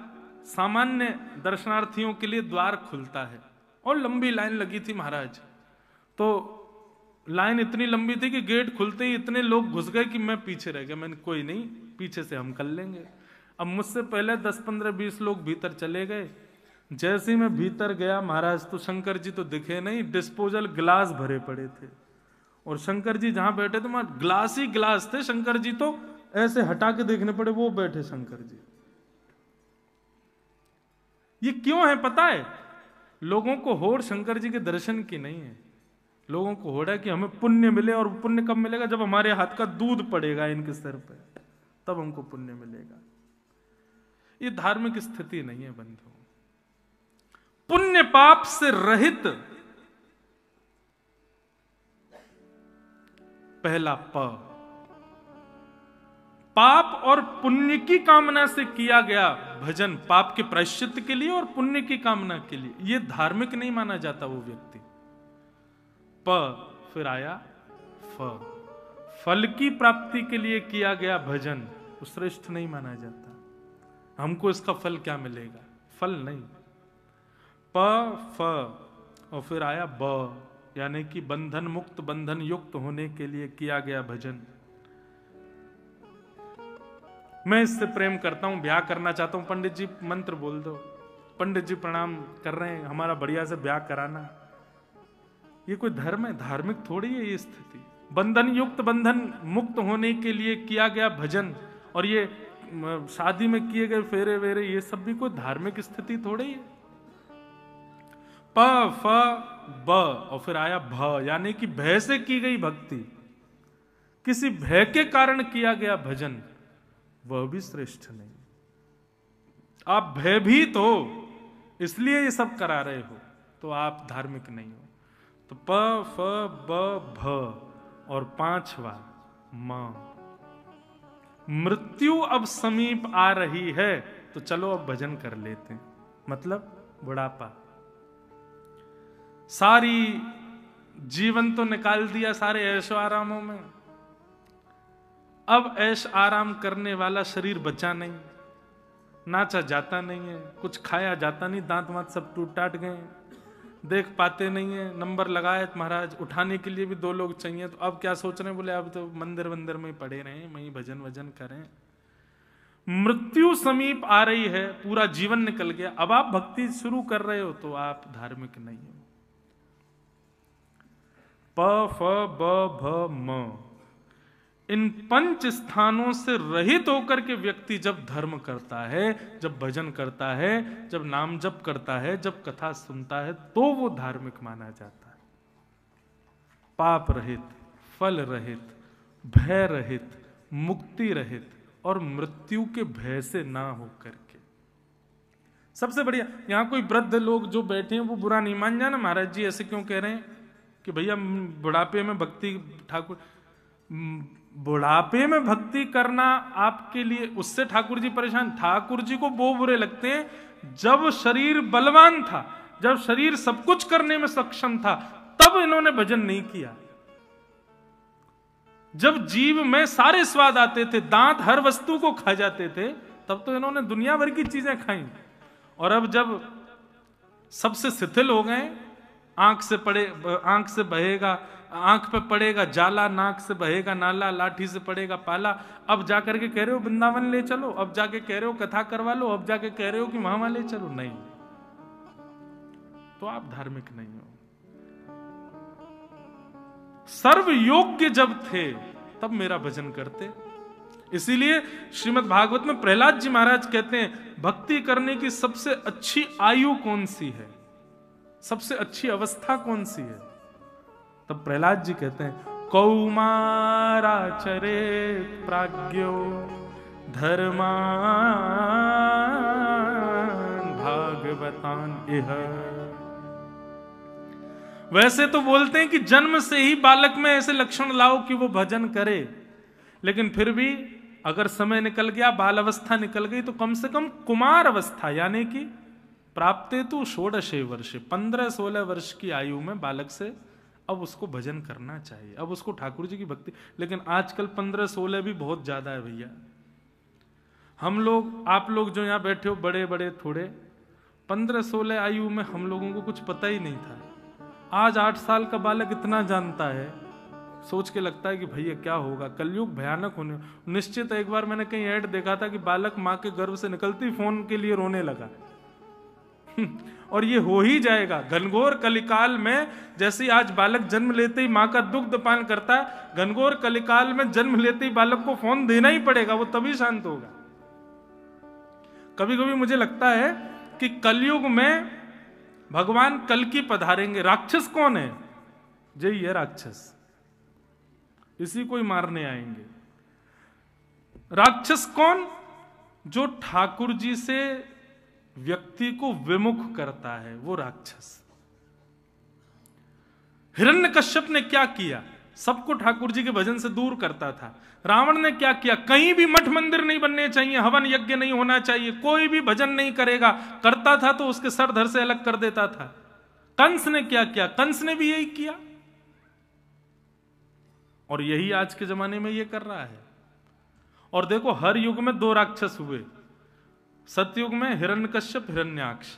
सामान्य दर्शनार्थियों के लिए द्वार खुलता है और लंबी लाइन लगी थी महाराज। तो लाइन इतनी लंबी थी कि गेट खुलते ही इतने लोग घुस गए कि मैं पीछे रह गया। मैंने कोई नहीं, पीछे से हम कर लेंगे। अब मुझसे पहले 10-15-20 लोग भीतर चले गए। जैसे ही मैं भीतर गया महाराज, तो शंकर जी तो दिखे नहीं, डिस्पोजल गिलास भरे पड़े थे। और शंकर जी जहां बैठे थे वहां ग्लास ही ग्लास थे। शंकर जी तो ऐसे हटा के देखने पड़े, वो बैठे शंकर जी। ये क्यों है पता है? लोगों को होड़ शंकर जी के दर्शन की नहीं है, लोगों को होड़ है कि हमें पुण्य मिले। और पुण्य कब मिलेगा? जब हमारे हाथ का दूध पड़ेगा इनके सिर पे, तब हमको पुण्य मिलेगा। ये धार्मिक स्थिति नहीं है बंधु। पुण्य पाप से रहित पहला पाप और पुण्य की कामना से किया गया भजन, पाप के प्रायश्चित के लिए और पुण्य की कामना के लिए, यह धार्मिक नहीं माना जाता वो व्यक्ति। फिर आया फल की प्राप्ति के लिए किया गया भजन, वो श्रेष्ठ नहीं माना जाता। हमको इसका फल क्या मिलेगा? फल नहीं। और फिर आया यानी कि बंधन मुक्त, बंधन युक्त होने के लिए किया गया भजन। मैं इससे प्रेम करता हूं, ब्याह करना चाहता हूं, पंडित जी मंत्र बोल दो, पंडित जी प्रणाम कर रहे हैं, हमारा बढ़िया से ब्याह कराना। ये कोई धर्म है? धार्मिक थोड़ी है ये स्थिति। बंधन युक्त, बंधन मुक्त होने के लिए किया गया भजन, और ये शादी में किए गए फेरे वेरे, ये सब भी कोई धार्मिक स्थिति थोड़ी है। और फिर आया यानी कि भय से की गई भक्ति, किसी भय के कारण किया गया भजन, वह भी श्रेष्ठ नहीं। आप भयभीत हो इसलिए ये सब करा रहे हो, तो आप धार्मिक नहीं हो। तो भ और 5वां मृत्यु अब समीप आ रही है, तो चलो अब भजन कर लेते हैं। मतलब बुढ़ापा, सारी जीवन तो निकाल दिया सारे ऐशो आरामों में, अब ऐश आराम करने वाला शरीर बचा नहीं, नाचा जाता नहीं है, कुछ खाया जाता नहीं, दांत वांत सब टूट टाट गए, देख पाते नहीं है। नंबर लगाए महाराज, उठाने के लिए भी 2 लोग चाहिए। तो अब क्या सोच रहे हैं, बोले अब तो मंदिर वंदिर में पड़े रहे, वहीं भजन वजन करें। मृत्यु समीप आ रही है, पूरा जीवन निकल गया, अब आप भक्ति शुरू कर रहे हो तो आप धार्मिक नहीं हो। प फ ब भ म, इन 5 स्थानों से रहित होकर के व्यक्ति जब धर्म करता है, जब भजन करता है, जब नाम जप करता है, जब कथा सुनता है, तो वो धार्मिक माना जाता है। पाप रहित, फल रहित, भय रहित, मुक्ति रहित और मृत्यु के भय से ना होकर के। सबसे बढ़िया, यहां कोई वृद्ध लोग जो बैठे हैं वो बुरा नहीं मान जाना, महाराज जी ऐसे क्यों कह रहे हैं कि भैया बुढ़ापे में भक्ति, ठाकुर बुढ़ापे में भक्ति करना आपके लिए, उससे ठाकुर जी परेशान। ठाकुर जी को वो बुरे लगते हैं जब शरीर बलवान था, जब शरीर सब कुछ करने में सक्षम था, तब इन्होंने भजन नहीं किया। जब जीव में सारे स्वाद आते थे, दांत हर वस्तु को खा जाते थे, तब तो इन्होंने दुनिया भर की चीजें खाई। और अब जब सबसे शिथिल हो गए, आंख से बहेगा, आंख पे पड़ेगा जाला, नाक से बहेगा नाला, लाठी से पड़ेगा पाला, अब जाकर के कह रहे हो वृंदावन ले चलो, अब जाके कह रहे हो कथा करवा लो, अब जाके कह रहे हो कि वहां ले चलो। नहीं, तो आप धार्मिक नहीं हो। सर्व योग्य जब थे तब मेरा भजन करते। इसीलिए श्रीमद् भागवत में प्रहलाद जी महाराज कहते हैं, भक्ति करने की सबसे अच्छी आयु कौन सी है, सबसे अच्छी अवस्था कौन सी है? तब प्रहलाद जी कहते हैं, कौमाराचरे प्राज्ञो धर्मान भागवतान इह। वैसे तो बोलते हैं कि जन्म से ही बालक में ऐसे लक्षण लाओ कि वो भजन करे, लेकिन फिर भी अगर समय निकल गया, बाल अवस्था निकल गई, तो कम से कम कुमार अवस्था यानी कि प्राप्ते तो 16 वर्ष, 15-16 वर्ष की आयु में बालक से अब उसको भजन करना चाहिए, अब उसको ठाकुर जी की भक्ति। लेकिन आजकल 15-16 भी बहुत ज्यादा है भैया। हम लोग, आप लोग जो यहां बैठे हो बड़े बड़े थोड़े, 15-16 आयु में हम लोगों को कुछ पता ही नहीं था। आज 8 साल का बालक इतना जानता है, सोच के लगता है कि भैया क्या होगा, कलयुग भयानक होने निश्चित। एक बार मैंने कहीं ऐड देखा था कि बालक मां के गर्भ से निकलती फोन के लिए रोने लगा और ये हो ही जाएगा घनघोर कलिकाल में। जैसे आज बालक जन्म लेते ही मां का दुग्ध पान करता है, घनघोर कलिकाल में जन्म लेते ही बालक को फोन देना ही पड़ेगा, वो तभी शांत होगा। कभी कभी मुझे लगता है कि कलयुग में भगवान कल की पधारेंगे। राक्षस कौन है? यही है राक्षस, इसी को ही मारने आएंगे। राक्षस कौन? जो ठाकुर जी से व्यक्ति को विमुख करता है, वो राक्षस। हिरण्यकश्यप ने क्या किया? सबको ठाकुर जी के भजन से दूर करता था। रावण ने क्या किया? कहीं भी मठ मंदिर नहीं बनने चाहिए, हवन यज्ञ नहीं होना चाहिए, कोई भी भजन नहीं करेगा, करता था तो उसके सर धड़ से अलग कर देता था। कंस ने क्या किया? कंस ने भी यही किया और यही आज के जमाने में ये कर रहा है। और देखो, हर युग में 2 राक्षस हुए। सतयुग में हिरण्यकश्यप हिरण्याक्ष,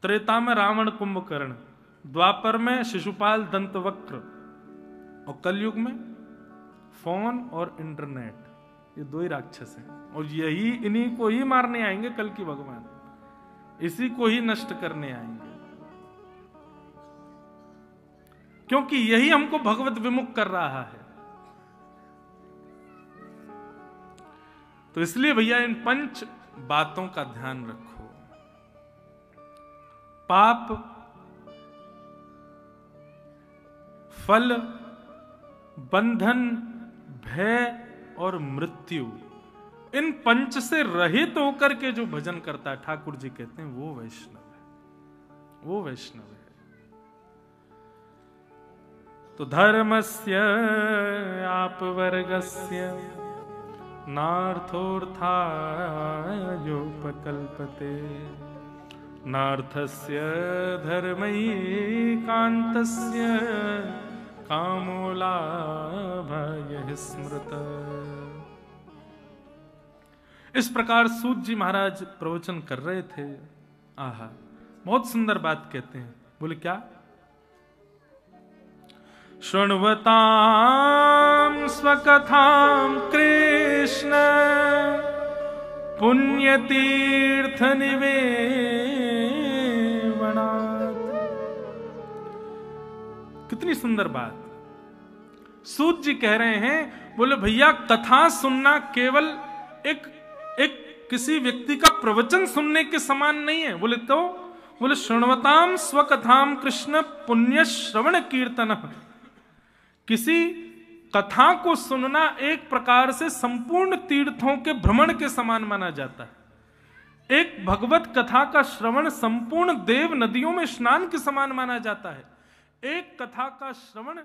त्रेता में रावण कुंभकर्ण, द्वापर में शिशुपाल दंतवक्र और कलयुग में फोन और इंटरनेट। ये 2 ही राक्षस हैं और यही, इन्हीं को ही मारने आएंगे कल की भगवान, इसी को ही नष्ट करने आएंगे, क्योंकि यही हमको भगवत विमुख कर रहा है। तो इसलिए भैया इन 5 बातों का ध्यान रखो। पाप, फल, बंधन, भय और मृत्यु, इन 5 से रहित होकर के जो भजन करता है, ठाकुर जी कहते हैं वो वैष्णव है, वो वैष्णव है। तो धर्मस्य आप वर्गस्य नार्थोर्थायोपकल्पते, नार्थस्य धर्मैकान्तस्य कामो लाभः स्मृतः। इस प्रकार सूत जी महाराज प्रवचन कर रहे थे। आहा, बहुत सुंदर बात कहते हैं। बोले क्या? शृण्वतां स्वकथां कृष्ण पुण्यतीर्थ निवेवनात्। कितनी सुंदर बात। सूत जी कह रहे हैं, बोले भैया कथा सुनना केवल एक किसी व्यक्ति का प्रवचन सुनने के समान नहीं है। बोले शृण्वताम स्वकथाम कृष्ण पुण्य श्रवण कीर्तन। किसी कथा को सुनना एक प्रकार से संपूर्ण तीर्थों के भ्रमण के समान माना जाता है। एक भगवत कथा का श्रवण संपूर्ण देव नदियों में स्नान के समान माना जाता है। एक कथा का श्रवण